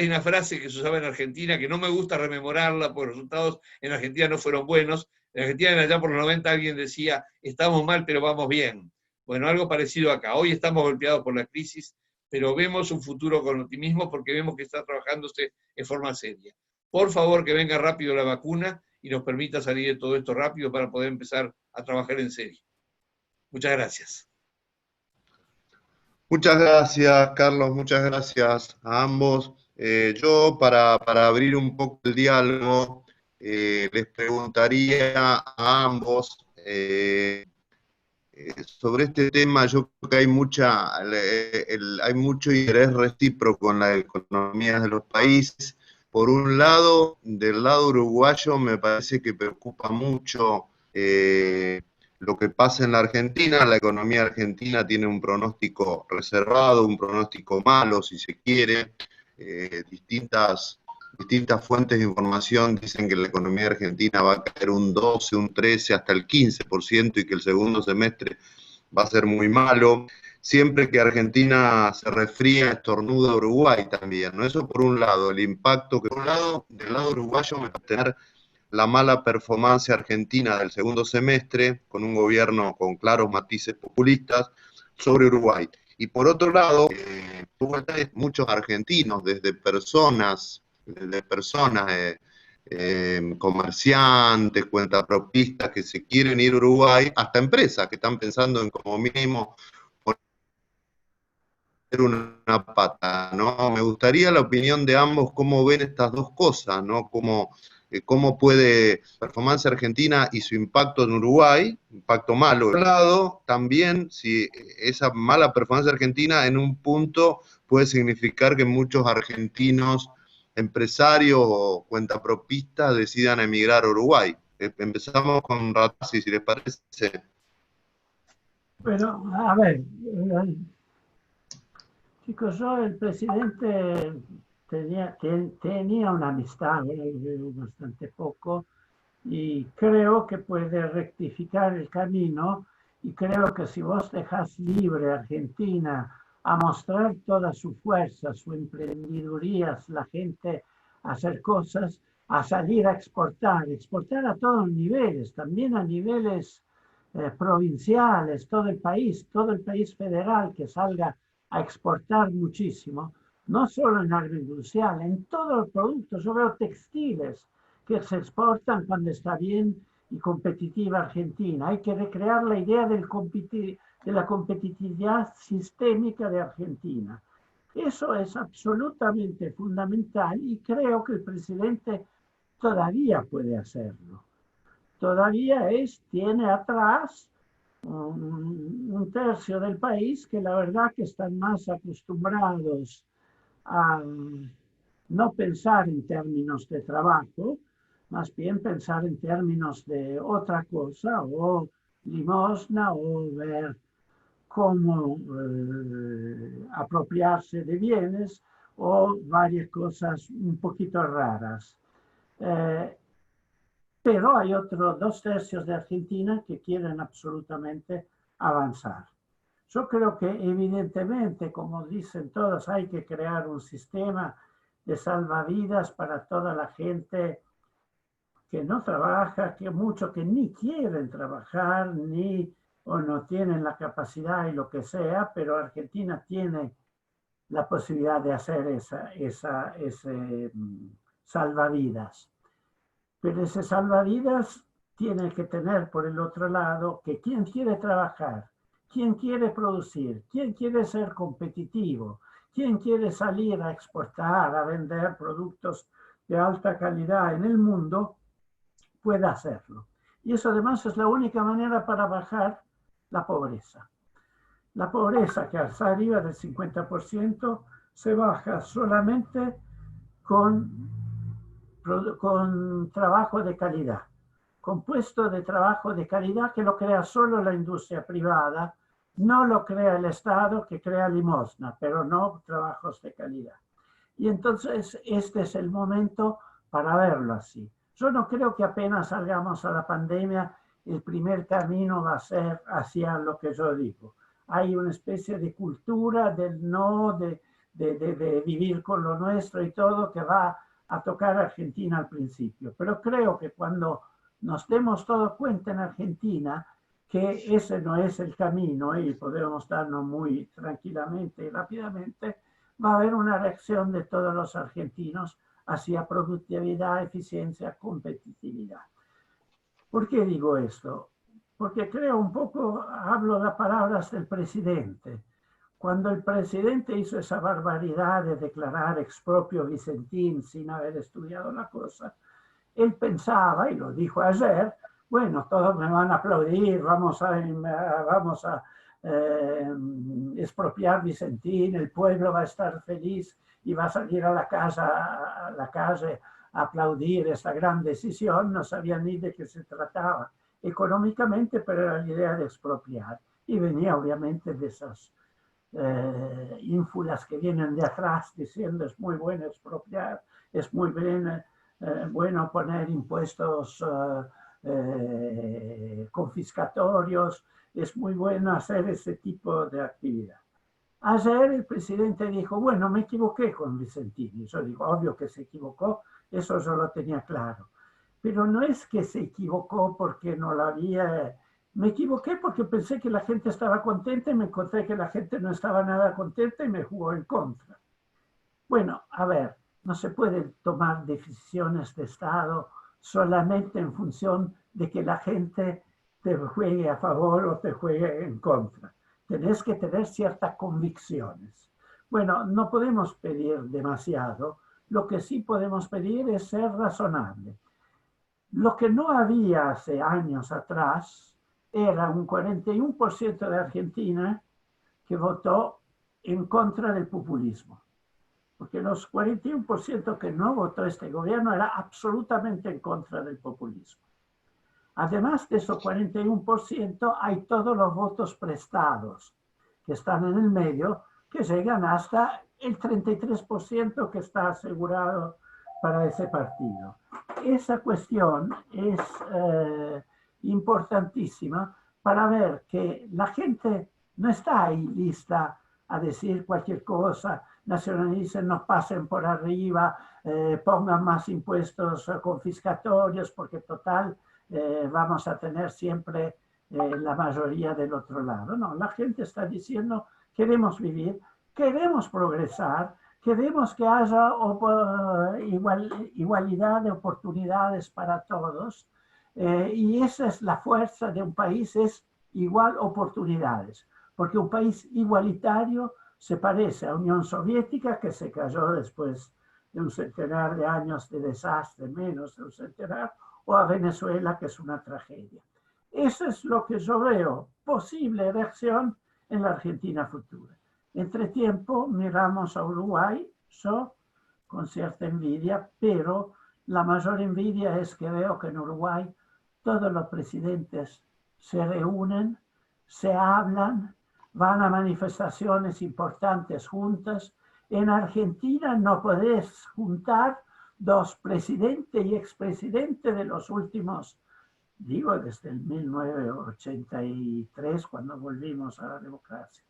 una frase que se usaba en Argentina que no me gusta rememorarla porque los resultados en Argentina no fueron buenos. En Argentina, allá por los 90, alguien decía, estamos mal, pero vamos bien. Bueno, algo parecido acá. Hoy estamos golpeados por la crisis, pero vemos un futuro con optimismo porque vemos que está trabajándose en forma seria. Por favor, que venga rápido la vacuna y nos permita salir de todo esto rápido para poder empezar a trabajar en serio. Muchas gracias. Muchas gracias, Carlos, muchas gracias a ambos. Yo, para abrir un poco el diálogo, les preguntaría a ambos sobre este tema. Yo creo que hay mucho interés recíproco en la economía de los países. Por un lado, del lado uruguayo, me parece que preocupa mucho lo que pasa en la Argentina. La economía argentina tiene un pronóstico reservado, un pronóstico malo, si se quiere. Distintas fuentes de información dicen que la economía argentina va a caer un 12, un 13, hasta el 15%, y que el segundo semestre va a ser muy malo. Siempre que Argentina se resfría, estornuda Uruguay también, ¿no? Eso por un lado, el impacto que por un lado, del lado uruguayo, me va a tener la mala performance argentina del segundo semestre, con un gobierno con claros matices populistas, sobre Uruguay. Y por otro lado, muchos argentinos, desde personas comerciantes, cuentapropistas que se quieren ir a Uruguay, hasta empresas que están pensando en como mínimo poner una pata, ¿no? Me gustaría la opinión de ambos, cómo ven estas dos cosas, ¿no? Cómo puede performance argentina y su impacto en Uruguay, impacto malo. Por otro lado, también si esa mala performance argentina en un punto puede significar que muchos argentinos empresarios o cuentapropistas decidan emigrar a Uruguay. Empezamos con Ratazzi, si les parece. Pero, a ver, chicos, yo el presidente tenía una amistad, ahora lo veo bastante poco, y creo que puede rectificar el camino, y creo que si vos dejás libre a Argentina a mostrar toda su fuerza, su emprendeduría, la gente a hacer cosas, a salir a exportar a todos niveles, también a niveles provinciales, todo el país federal que salga a exportar muchísimo, no solo en agroindustrial, en todos los productos. Yo veo textiles que se exportan cuando está bien y competitiva Argentina. Hay que recrear la idea de la competitividad sistémica de Argentina. Eso es absolutamente fundamental y creo que el presidente todavía puede hacerlo. Todavía tiene atrás un tercio del país que la verdad que están más acostumbrados a no pensar en términos de trabajo, más bien pensar en términos de otra cosa, o limosna, o ver cómo apropiarse de bienes, o varias cosas un poquito raras. Pero hay otros 2/3 de Argentina que quieren absolutamente avanzar. Yo creo que evidentemente, como dicen todos, hay que crear un sistema de salvavidas para toda la gente que no trabaja, que muchos que ni quieren trabajar, o no tienen la capacidad y lo que sea, pero Argentina tiene la posibilidad de hacer ese salvavidas. Pero ese salvavidas tiene que tener por el otro lado que quien quiere trabajar, quien quiere producir, quien quiere ser competitivo, quien quiere salir a exportar, a vender productos de alta calidad en el mundo, pueda hacerlo. Y eso además es la única manera para bajar la pobreza. La pobreza, que está arriba del 50%, se baja solamente con con trabajo de calidad, con puestos de trabajo de calidad que lo crea solo la industria privada, no lo crea el Estado, que crea limosna, pero no trabajos de calidad. Y entonces este es el momento para verlo así. Yo no creo que apenas salgamos a la pandemia, el primer camino va a ser hacia lo que yo digo. Hay una especie de cultura del no, de vivir con lo nuestro y todo, que va a tocar a Argentina al principio. Pero creo que cuando nos demos todo cuenta en Argentina que ese no es el camino y podemos darnos muy tranquilamente y rápidamente, va a haber una reacción de todos los argentinos hacia productividad, eficiencia, competitividad. ¿Por qué digo esto? Porque creo un poco, hablo las palabras del presidente. Cuando el presidente hizo esa barbaridad de declarar expropio Vicentín sin haber estudiado la cosa, él pensaba, y lo dijo ayer, bueno, todos me van a aplaudir, vamos a expropiar Vicentín, el pueblo va a estar feliz y va a salir a la calle a aplaudir esta gran decisión. No sabía ni de qué se trataba económicamente, pero era la idea de expropiar. Y venía obviamente de esas ínfulas que vienen de atrás diciendo es muy bueno expropiar, es muy bueno poner impuestos confiscatorios, es muy bueno hacer ese tipo de actividad. Ayer el presidente dijo, bueno, me equivoqué con Vicentini. Yo digo, obvio que se equivocó, eso yo lo tenía claro. Pero no es que se equivocó porque no lo había... Me equivoqué porque pensé que la gente estaba contenta y me encontré que la gente no estaba nada contenta y me jugó en contra. Bueno, a ver, no se pueden tomar decisiones de Estado solamente en función de que la gente te juegue a favor o te juegue en contra. Tenés que tener ciertas convicciones. Bueno, no podemos pedir demasiado. Lo que sí podemos pedir es ser razonable. Lo que no había hace años atrás era un 41% de Argentina que votó en contra del populismo. Porque los 41% que no votó este gobierno era absolutamente en contra del populismo. Además de esos 41%, hay todos los votos prestados que están en el medio, que llegan hasta el 33% que está asegurado para ese partido. Esa cuestión es importantísima para ver que la gente no está ahí lista a decir cualquier cosa, nacionalicen, nos pasen por arriba, pongan más impuestos confiscatorios, porque total vamos a tener siempre la mayoría del otro lado. No, la gente está diciendo, queremos vivir, queremos progresar, queremos que haya igualdad de oportunidades para todos, y esa es la fuerza de un país, es igual oportunidades, porque un país igualitario se parece a la Unión Soviética, que se cayó después de un centenar de años de desastre, menos de un centenar, o a Venezuela, que es una tragedia. Eso es lo que yo veo, posible reacción en la Argentina futura. Entre tiempo, miramos a Uruguay, yo con cierta envidia, pero la mayor envidia es que veo que en Uruguay todos los presidentes se reúnen, se hablan, van a manifestaciones importantes juntas. En Argentina no podés juntar dos presidentes y expresidentes de los últimos, digo, desde el 1983, cuando volvimos a la democracia.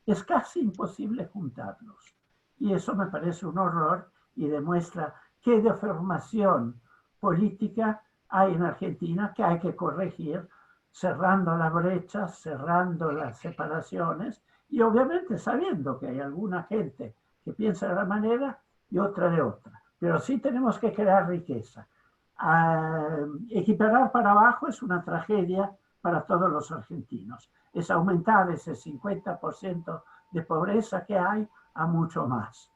Es casi imposible juntarlos. Y eso me parece un horror y demuestra qué deformación política hay en Argentina que hay que corregir, cerrando las brechas, cerrando las separaciones y obviamente sabiendo que hay alguna gente que piensa de una manera y otra de otra. Pero sí tenemos que crear riqueza. Equiparar para abajo es una tragedia para todos los argentinos. Es aumentar ese 50% de pobreza que hay a mucho más.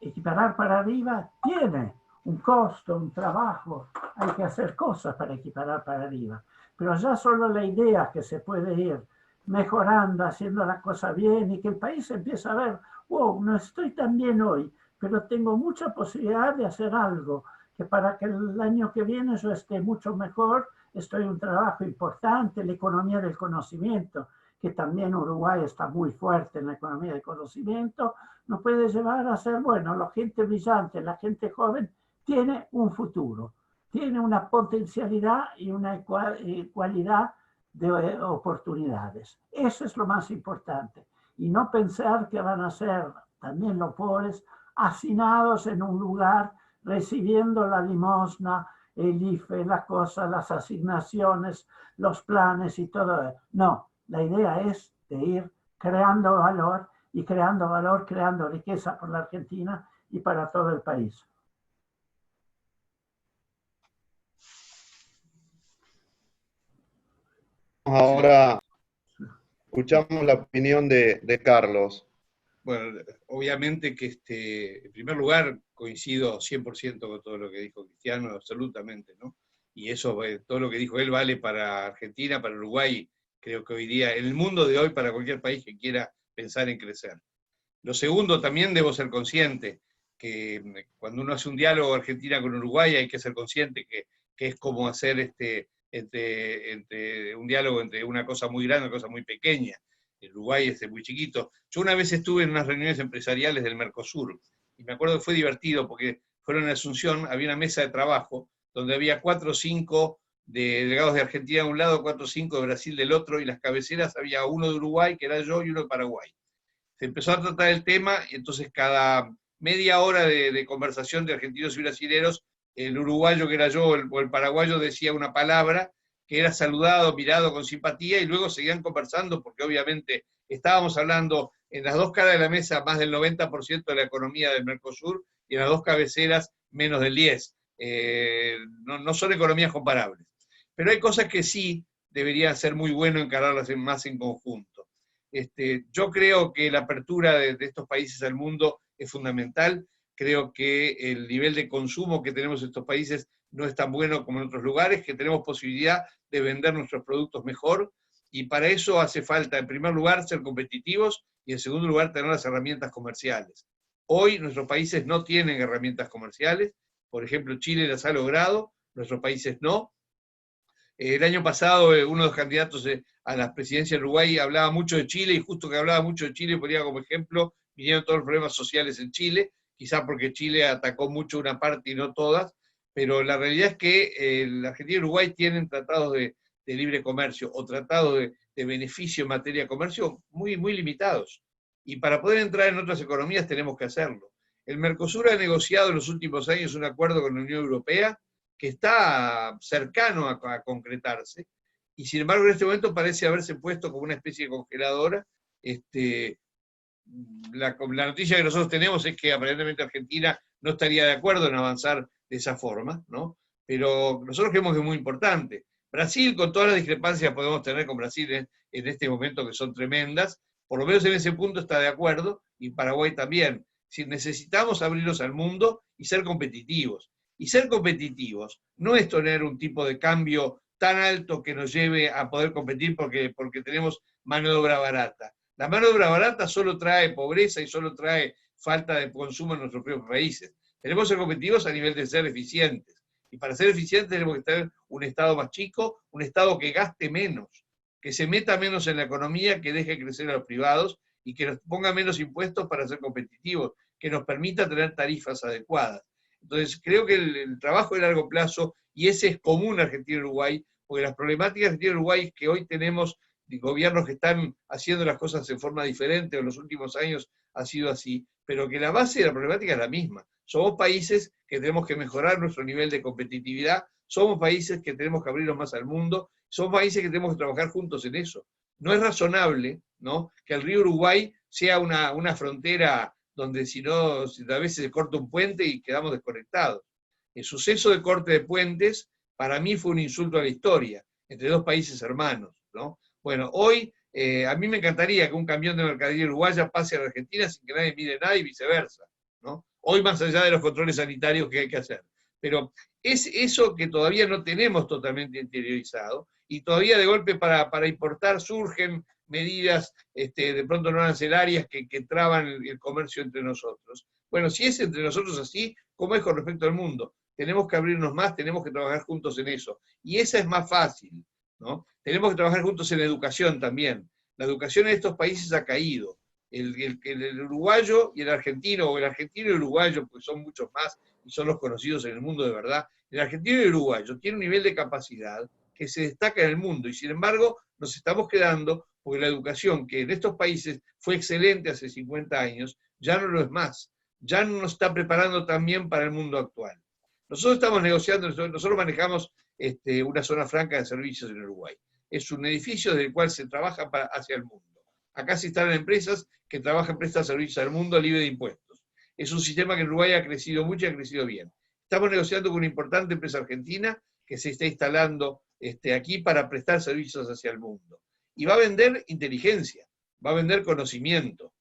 Equiparar para arriba tiene un costo, un trabajo, hay que hacer cosas para equiparar para arriba. Pero ya solo la idea que se puede ir mejorando, haciendo la cosa bien y que el país empiece a ver, wow, no estoy tan bien hoy, pero tengo mucha posibilidad de hacer algo. que para que el año que viene yo esté mucho mejor, estoy en un trabajo importante, la economía del conocimiento, que también Uruguay está muy fuerte en la economía del conocimiento, nos puede llevar a ser, bueno, la gente brillante, la gente joven tiene un futuro, tiene una potencialidad y una igualdad de oportunidades. Eso es lo más importante. Y no pensar que van a ser también los pobres hacinados en un lugar recibiendo la limosna, el IFE, la cosa, las asignaciones, los planes y todo. No, la idea es de ir creando valor y creando valor, creando riqueza por la Argentina y para todo el país. Ahora escuchamos la opinión de Carlos. Bueno, obviamente que en primer lugar coincido 100% con todo lo que dijo Cristiano, absolutamente, ¿no? Y eso, todo lo que dijo él vale para Argentina, para Uruguay, creo que hoy día, en el mundo de hoy, para cualquier país que quiera pensar en crecer. Lo segundo, también debo ser consciente que cuando uno hace un diálogo Argentina con Uruguay hay que ser consciente que es como hacer un diálogo entre una cosa muy grande y una cosa muy pequeña. El Uruguay es muy chiquito. Yo una vez estuve en unas reuniones empresariales del Mercosur y me acuerdo que fue divertido porque fueron en Asunción, había una mesa de trabajo donde había 4 o 5 delegados de Argentina de un lado, 4 o 5 de Brasil del otro, y las cabeceras había uno de Uruguay, que era yo, y uno de Paraguay. Se empezó a tratar el tema, y entonces cada media hora de conversación de argentinos y brasileños, el uruguayo que era yo o el paraguayo decía una palabra que era saludado, mirado con simpatía, y luego seguían conversando, porque obviamente estábamos hablando en las dos caras de la mesa más del 90% de la economía del Mercosur, y en las dos cabeceras menos del 10%. No son economías comparables. Pero hay cosas que sí deberían ser muy bueno encararlas más en conjunto. Yo creo que la apertura de estos países al mundo es fundamental. Creo que el nivel de consumo que tenemos en estos países no es tan bueno como en otros lugares, que tenemos posibilidad de vender nuestros productos mejor, y para eso hace falta, en primer lugar, ser competitivos, y en segundo lugar, tener las herramientas comerciales. Hoy nuestros países no tienen herramientas comerciales. Por ejemplo, Chile las ha logrado, nuestros países no. El año pasado uno de los candidatos a la presidencia de Uruguay hablaba mucho de Chile, y justo que hablaba mucho de Chile ponía como ejemplo, vinieron todos los problemas sociales en Chile, quizá porque Chile atacó mucho una parte y no todas, pero la realidad es que la Argentina y Uruguay tienen tratados de libre comercio o tratados de beneficio en materia de comercio muy, muy limitados. Y para poder entrar en otras economías tenemos que hacerlo. El Mercosur ha negociado en los últimos años un acuerdo con la Unión Europea que está cercano a concretarse, y sin embargo en este momento parece haberse puesto como una especie de congeladora. La noticia que nosotros tenemos es que aparentemente Argentina no estaría de acuerdo en avanzar de esa forma, ¿no? Pero nosotros creemos que es muy importante. Brasil, con todas las discrepancias que podemos tener con Brasil en este momento, que son tremendas, por lo menos en ese punto está de acuerdo, y Paraguay también. Si necesitamos abrirnos al mundo y ser competitivos. Y ser competitivos no es tener un tipo de cambio tan alto que nos lleve a poder competir porque tenemos mano de obra barata. La mano de obra barata solo trae pobreza y solo trae falta de consumo en nuestros propios países. Tenemos que ser competitivos a nivel de ser eficientes. Y para ser eficientes tenemos que tener un Estado más chico, un Estado que gaste menos, que se meta menos en la economía, que deje crecer a los privados y que nos ponga menos impuestos para ser competitivos, que nos permita tener tarifas adecuadas. Entonces, creo que el trabajo de largo plazo, y ese es común a Argentina y Uruguay, porque las problemáticas de Argentina y Uruguay es que hoy tenemos gobiernos que están haciendo las cosas de forma diferente, en los últimos años ha sido así, pero que la base de la problemática es la misma. Somos países que tenemos que mejorar nuestro nivel de competitividad, somos países que tenemos que abrirnos más al mundo, somos países que tenemos que trabajar juntos en eso. No es razonable, ¿no?, que el río Uruguay sea una frontera donde si a veces se corta un puente y quedamos desconectados. El suceso de corte de puentes para mí fue un insulto a la historia, entre dos países hermanos, ¿no? Bueno, hoy a mí me encantaría que un camión de mercadería uruguaya pase a la Argentina sin que nadie mire nada y viceversa, ¿no? Hoy, más allá de los controles sanitarios que hay que hacer. Pero es eso que todavía no tenemos totalmente interiorizado, y todavía de golpe para importar surgen medidas de pronto no arancelarias que traban el comercio entre nosotros. Bueno, si es entre nosotros así, ¿cómo es con respecto al mundo? tenemos que abrirnos más, tenemos que trabajar juntos en eso. Y esa es más fácil, ¿no? Tenemos que trabajar juntos en educación también. La educación en estos países ha caído. El uruguayo y el argentino, o el argentino y el uruguayo, porque son muchos más y son los conocidos en el mundo de verdad, el argentino y el uruguayo tienen un nivel de capacidad que se destaca en el mundo, y sin embargo nos estamos quedando porque la educación, que en estos países fue excelente hace 50 años, ya no lo es más, ya no nos está preparando también para el mundo actual. Nosotros estamos negociando, nosotros manejamos una zona franca de servicios en Uruguay. Es un edificio del cual se trabaja hacia el mundo. Acá se instalan empresas que trabajan, prestan servicios al mundo libre de impuestos. Es un sistema que en Uruguay ha crecido mucho y ha crecido bien. Estamos negociando con una importante empresa argentina que se está instalando aquí para prestar servicios hacia el mundo. Y va a vender inteligencia, va a vender conocimiento.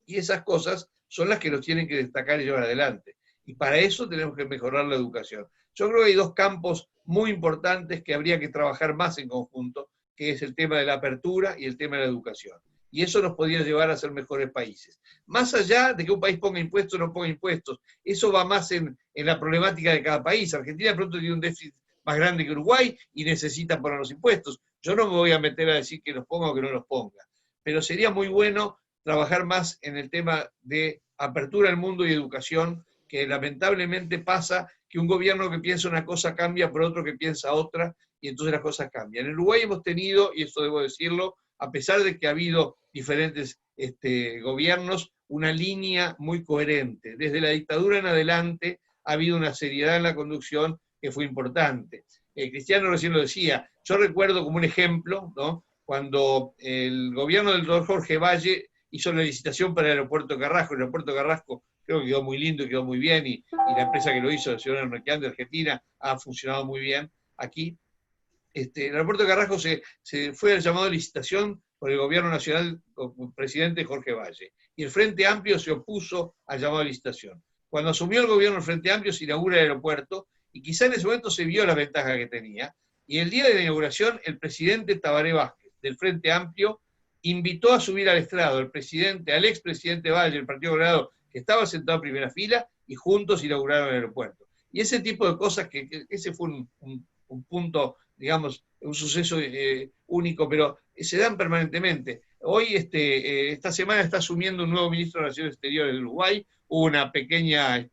Y esas cosas son las que nos tienen que destacar y llevar adelante. Y para eso tenemos que mejorar la educación. Yo creo que hay dos campos muy importantes que habría que trabajar más en conjunto, que es el tema de la apertura y el tema de la educación. Y eso nos podría llevar a ser mejores países. Más allá de que un país ponga impuestos o no ponga impuestos, eso va más en la problemática de cada país. Argentina de pronto tiene un déficit más grande que Uruguay y necesita poner los impuestos. Yo no me voy a meter a decir que los ponga o que no los ponga, pero sería muy bueno trabajar más en el tema de apertura al mundo y educación, que lamentablemente pasa que un gobierno que piensa una cosa cambia por otro que piensa otra, y entonces las cosas cambian. En Uruguay hemos tenido, y eso debo decirlo, a pesar de que ha habido diferentes gobiernos, una línea muy coherente. Desde la dictadura en adelante ha habido una seriedad en la conducción que fue importante. Cristiano recién lo decía, yo recuerdo como un ejemplo, ¿no?, cuando el gobierno del doctor Jorge Valle hizo la licitación para el aeropuerto Carrasco. El aeropuerto Carrasco creo que quedó muy lindo y quedó muy bien, y la empresa que lo hizo, el señor Enriquean de Argentina, ha funcionado muy bien aquí. El aeropuerto de Carrasco se fue al llamado de licitación por el gobierno nacional con el presidente Jorge Valle, y el Frente Amplio se opuso al llamado de licitación. Cuando asumió el gobierno del Frente Amplio se inaugura el aeropuerto, y quizá en ese momento se vio la ventaja que tenía, y el día de la inauguración el presidente Tabaré Vázquez del Frente Amplio invitó a subir al estrado al expresidente Valle, el Partido Colorado, que estaba sentado en primera fila, y juntos inauguraron el aeropuerto. Y ese tipo de cosas, ese fue un punto, digamos, un suceso único, pero se dan permanentemente. Hoy, esta semana está asumiendo un nuevo ministro de Relaciones Exteriores de Uruguay, hubo una pequeña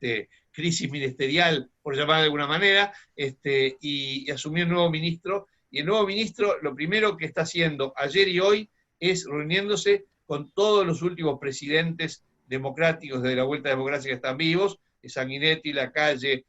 crisis ministerial, por llamar de alguna manera, y asumió un nuevo ministro, y el nuevo ministro lo primero que está haciendo ayer y hoy es reuniéndose con todos los últimos presidentes democráticos de la Vuelta a la Democracia que están vivos, Sanguinetti, Lacalle,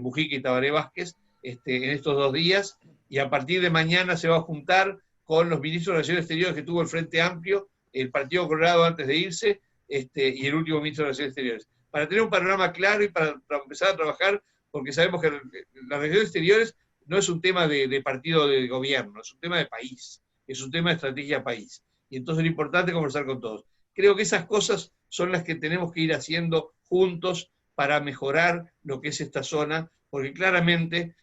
Mujica y Tabaré Vázquez, en estos 2 días, y a partir de mañana se va a juntar con los ministros de Relaciones Exteriores que tuvo el Frente Amplio, el Partido Colorado antes de irse, y el último ministro de Relaciones Exteriores, para tener un panorama claro y para empezar a trabajar, porque sabemos que las relaciones exteriores no es un tema de partido de gobierno, es un tema de país, es un tema de estrategia país, y entonces lo importante es conversar con todos. Creo que esas cosas son las que tenemos que ir haciendo juntos para mejorar lo que es esta zona, porque claramente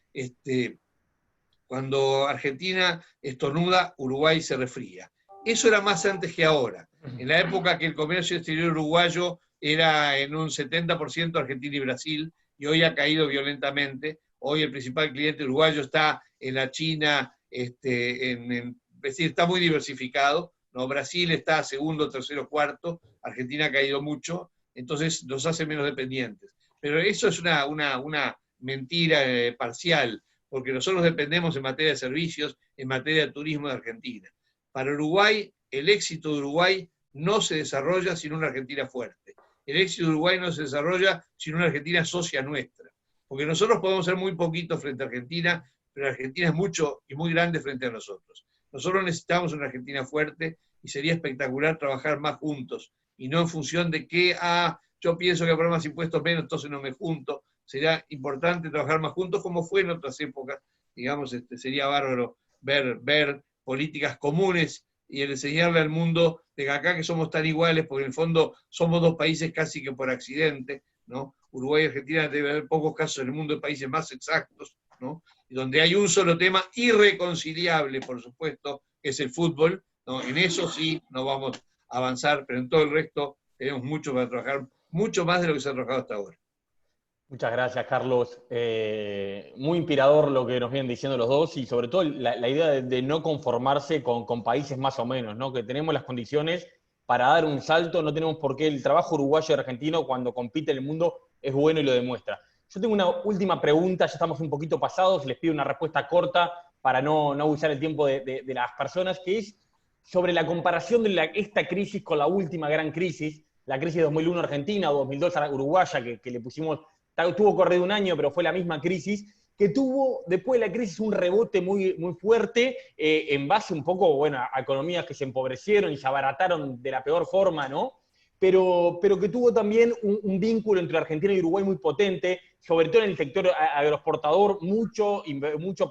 cuando Argentina estornuda, Uruguay se resfría. Eso era más antes que ahora. En la época que el comercio exterior uruguayo era en un 70% Argentina y Brasil, y hoy ha caído violentamente. Hoy el principal cliente uruguayo está en la China, es decir, está muy diversificado, ¿no? Brasil está segundo, tercero, cuarto, Argentina ha caído mucho, entonces nos hace menos dependientes. Pero eso es una mentira parcial, porque nosotros dependemos en materia de servicios, en materia de turismo de Argentina. Para Uruguay, el éxito de Uruguay no se desarrolla sin una Argentina fuerte. El éxito de Uruguay no se desarrolla sin una Argentina socia nuestra. Porque nosotros podemos ser muy poquitos frente a Argentina, pero Argentina es mucho y muy grande frente a nosotros. Nosotros necesitamos una Argentina fuerte, y sería espectacular trabajar más juntos, y no en función de que, yo pienso que poner más impuestos menos, entonces no me junto. Sería importante trabajar más juntos, como fue en otras épocas. Digamos, sería bárbaro ver políticas comunes y el enseñarle al mundo de que acá que somos tan iguales, porque en el fondo somos 2 países casi que por accidente, ¿no? Uruguay y Argentina debe haber pocos casos en el mundo de países más exactos, ¿no? Y donde hay un solo tema irreconciliable, por supuesto, que es el fútbol, ¿no? En eso sí no vamos a avanzar, pero en todo el resto tenemos mucho para trabajar, mucho más de lo que se ha trabajado hasta ahora. Muchas gracias, Carlos. Muy inspirador lo que nos vienen diciendo los dos y sobre todo la idea de no conformarse con países más o menos, ¿no? Que tenemos las condiciones para dar un salto, no tenemos por qué. El trabajo uruguayo y argentino cuando compite en el mundo es bueno y lo demuestra. Yo tengo una última pregunta, ya estamos un poquito pasados, les pido una respuesta corta para no usar el tiempo de las personas, que es sobre la comparación de esta crisis con la última gran crisis, la crisis de 2001 Argentina o 2002 uruguaya, que le pusimos. Tuvo corrido un año, pero fue la misma crisis, que tuvo después de la crisis un rebote muy, muy fuerte, en base un poco, bueno, a economías que se empobrecieron y se abarataron de la peor forma, ¿no? Pero que tuvo también un vínculo entre Argentina y Uruguay muy potente, sobre todo en el sector agroexportador, mucho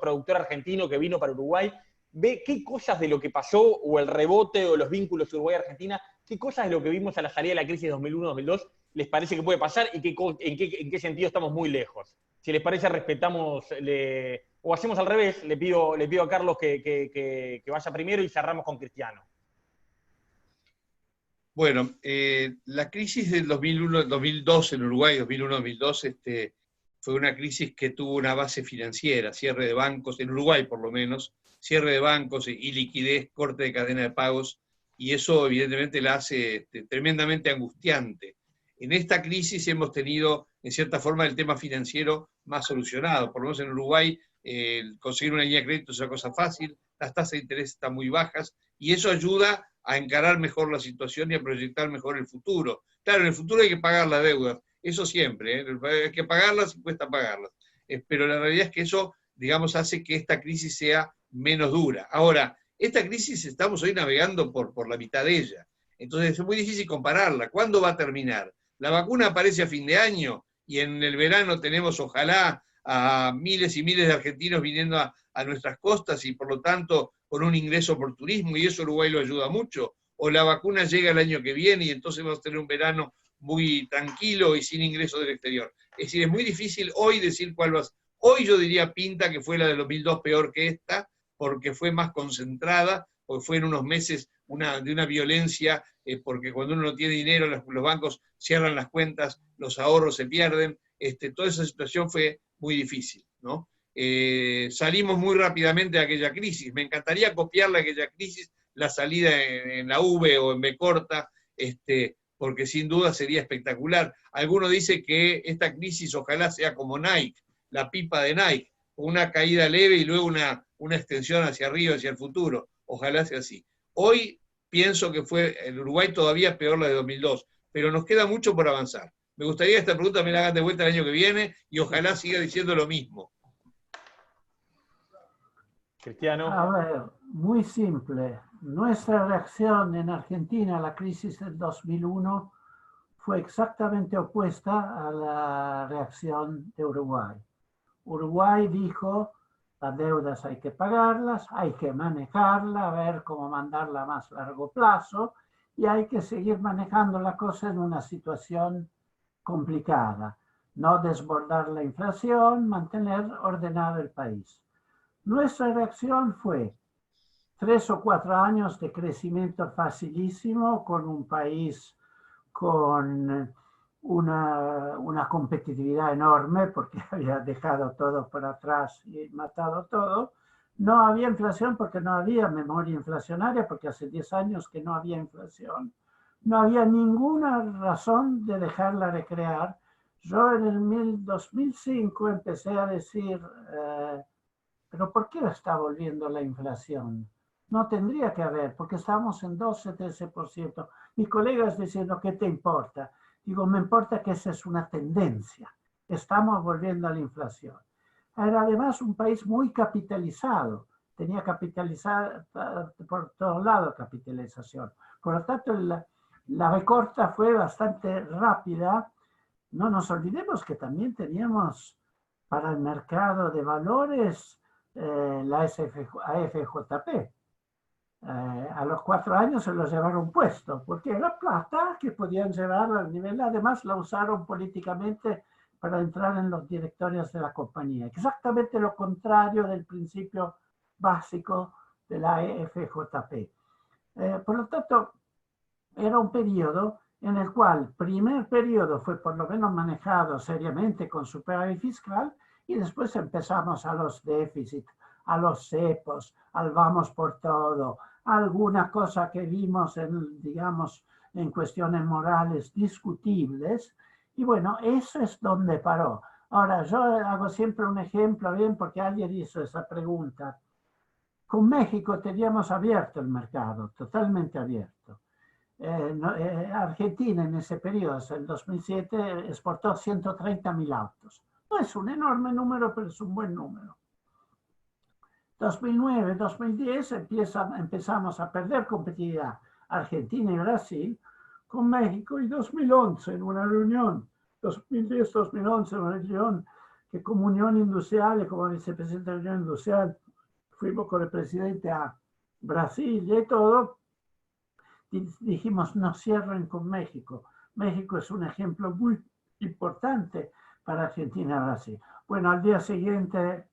productor argentino que vino para Uruguay. ¿Ve qué cosas de lo que pasó, o el rebote, o los vínculos Uruguay-Argentina, qué cosas de lo que vimos a la salida de la crisis de 2001-2002 les parece que puede pasar y en qué sentido estamos muy lejos? Si les parece, respetamos, o hacemos al revés, le pido a Carlos que vaya primero y cerramos con Cristiano. Bueno, la crisis del 2001-2002 en Uruguay, 2001-2002, fue una crisis que tuvo una base financiera, cierre de bancos, en Uruguay por lo menos, cierre de bancos y liquidez, corte de cadena de pagos, y eso evidentemente la hace tremendamente angustiante. En esta crisis hemos tenido, en cierta forma, el tema financiero más solucionado. Por lo menos en Uruguay, conseguir una línea de crédito es una cosa fácil, las tasas de interés están muy bajas, y eso ayuda a encarar mejor la situación y a proyectar mejor el futuro. Claro, en el futuro hay que pagar las deudas, eso siempre, hay que pagarlas y cuesta pagarlas. Pero la realidad es que eso, digamos, hace que esta crisis sea menos dura. Ahora, esta crisis estamos hoy navegando por la mitad de ella, entonces es muy difícil compararla. ¿Cuándo va a terminar? La vacuna aparece a fin de año y en el verano tenemos, ojalá, a miles y miles de argentinos viniendo a nuestras costas y por lo tanto con un ingreso por turismo, y eso Uruguay lo ayuda mucho, o la vacuna llega el año que viene y entonces vamos a tener un verano muy tranquilo y sin ingresos del exterior. Es decir, es muy difícil hoy decir cuál va a ser. Hoy yo diría pinta que fue la de 2002 peor que esta, porque fue más concentrada, porque fue en unos meses de una violencia, porque cuando uno no tiene dinero, los bancos cierran las cuentas, los ahorros se pierden, toda esa situación fue muy difícil, ¿no? Salimos muy rápidamente de aquella crisis. Me encantaría copiarle aquella crisis, la salida en la V o en B corta, porque sin duda sería espectacular. Alguno dice que esta crisis ojalá sea como Nike, la pipa de Nike, una caída leve y luego una extensión hacia arriba, hacia el futuro. Ojalá sea así. Hoy pienso que fue en Uruguay todavía peor la de 2002, pero nos queda mucho por avanzar. Me gustaría que esta pregunta me la hagan de vuelta el año que viene y ojalá siga diciendo lo mismo. Cristiano. A ver, muy simple. Nuestra reacción en Argentina a la crisis del 2001 fue exactamente opuesta a la reacción de Uruguay. Uruguay dijo, las deudas hay que pagarlas, hay que manejarla, a ver cómo mandarla a más largo plazo, y hay que seguir manejando la cosa en una situación complicada. No desbordar la inflación, mantener ordenado el país. Nuestra reacción fue 3 o 4 años de crecimiento facilísimo con un país con una competitividad enorme porque había dejado todo por atrás y matado todo. No había inflación porque no había memoria inflacionaria, porque hace 10 años que no había inflación. No había ninguna razón de dejarla recrear. Yo en el 2005 empecé a decir, pero ¿por qué está volviendo la inflación? No tendría que haber, porque estamos en 12-13%. Mis colegas diciendo, ¿qué te importa? Digo, me importa que esa es una tendencia. Estamos volviendo a la inflación. Era además un país muy capitalizado. Tenía capitalizado por todos lados capitalización. Por lo tanto, la B corta fue bastante rápida. No nos olvidemos que también teníamos para el mercado de valores la AFJP. A los 4 años se los llevaron puesto, porque era plata que podían llevar al nivel, además la usaron políticamente para entrar en los directorios de la compañía. Exactamente lo contrario del principio básico de la AFJP. Por lo tanto, era un periodo en el cual el primer periodo fue por lo menos manejado seriamente con superávit fiscal y después empezamos a los déficits, a los cepos, al vamos por todo, alguna cosa que vimos en, digamos, en cuestiones morales discutibles, y bueno, eso es donde paró. Ahora, yo hago siempre un ejemplo, bien, porque alguien hizo esa pregunta. Con México teníamos abierto el mercado, totalmente abierto. Argentina en ese periodo, hasta el 2007, exportó 130.000 autos. No es un enorme número, pero es un buen número. 2009, 2010 empezamos a perder competitividad Argentina y Brasil con México, y 2011 en una reunión, 2010-2011 en una reunión que como Unión Industrial y como vicepresidente de la Unión Industrial fuimos con el presidente a Brasil y todo, dijimos no cierren con México. México es un ejemplo muy importante para Argentina y Brasil. Bueno, al día siguiente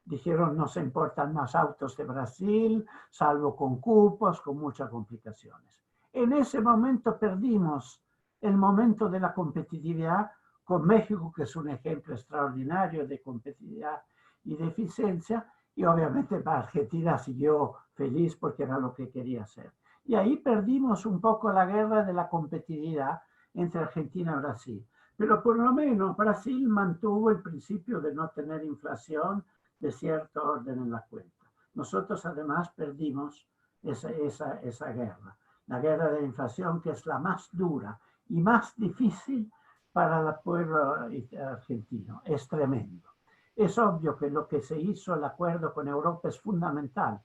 dijeron no se importan más autos de Brasil, salvo con cupos, con muchas complicaciones. En ese momento perdimos el momento de la competitividad con México, que es un ejemplo extraordinario de competitividad y de eficiencia, y obviamente para Argentina siguió feliz porque era lo que quería hacer. Y ahí perdimos un poco la guerra de la competitividad entre Argentina y Brasil. Pero por lo menos Brasil mantuvo el principio de no tener inflación de cierto orden en la cuenta. Nosotros además perdimos esa guerra, la guerra de la inflación, que es la más dura y más difícil para el pueblo argentino. Es tremendo. Es obvio que lo que se hizo, el acuerdo con Europa, es fundamental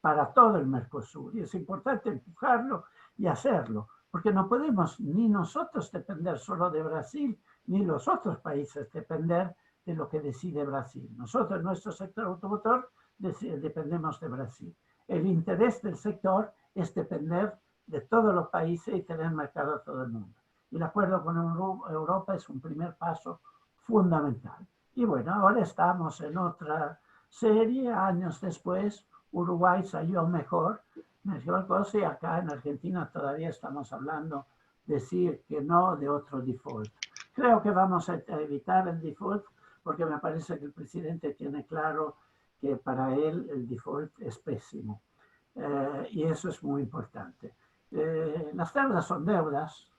para todo el Mercosur, y es importante empujarlo y hacerlo, porque no podemos ni nosotros depender solo de Brasil, ni los otros países depender de lo que decide Brasil. Nosotros, nuestro sector automotor, dependemos de Brasil. El interés del sector es depender de todos los países y tener mercado a todo el mundo. Y el acuerdo con Europa es un primer paso fundamental. Y bueno, ahora estamos en otra serie, años después. Uruguay salió mejor cosa, y acá en Argentina todavía estamos hablando de decir que no, de otro default. Creo que vamos a evitar el default, porque me parece que el presidente tiene claro que para él el default es pésimo. Y eso es muy importante. Las deudas son deudas,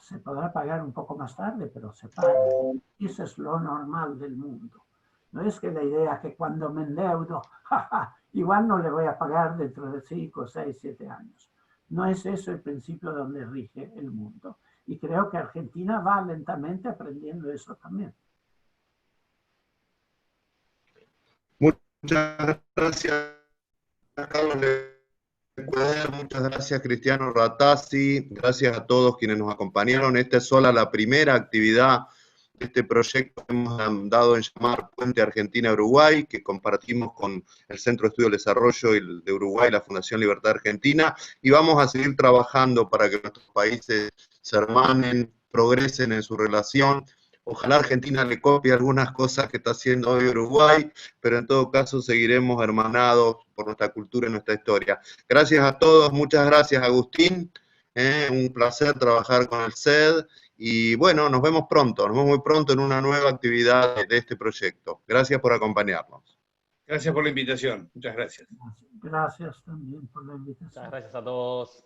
se podrá pagar un poco más tarde, pero se pagan. Y eso es lo normal del mundo. No es que la idea que cuando me endeudo, igual no le voy a pagar dentro de 5, 6, 7 años. No es eso el principio donde rige el mundo. Y creo que Argentina va lentamente aprendiendo eso también. Muchas gracias, Carlos. Muchas gracias, Cristiano Ratazzi. Gracias a todos quienes nos acompañaron. Esta es solo la primera actividad de este proyecto que hemos dado en llamar Puente Argentina-Uruguay, que compartimos con el Centro de Estudio del Desarrollo de Uruguay, la Fundación Libertad Argentina, y vamos a seguir trabajando para que nuestros países se hermanen, progresen en su relación. Ojalá Argentina le copie algunas cosas que está haciendo hoy Uruguay, pero en todo caso seguiremos hermanados por nuestra cultura y nuestra historia. Gracias a todos, muchas gracias, Agustín. Un placer trabajar con el CED. Y bueno, nos vemos muy pronto en una nueva actividad de este proyecto. Gracias por acompañarnos. Gracias por la invitación. Muchas gracias. Gracias también por la invitación. Muchas gracias a todos.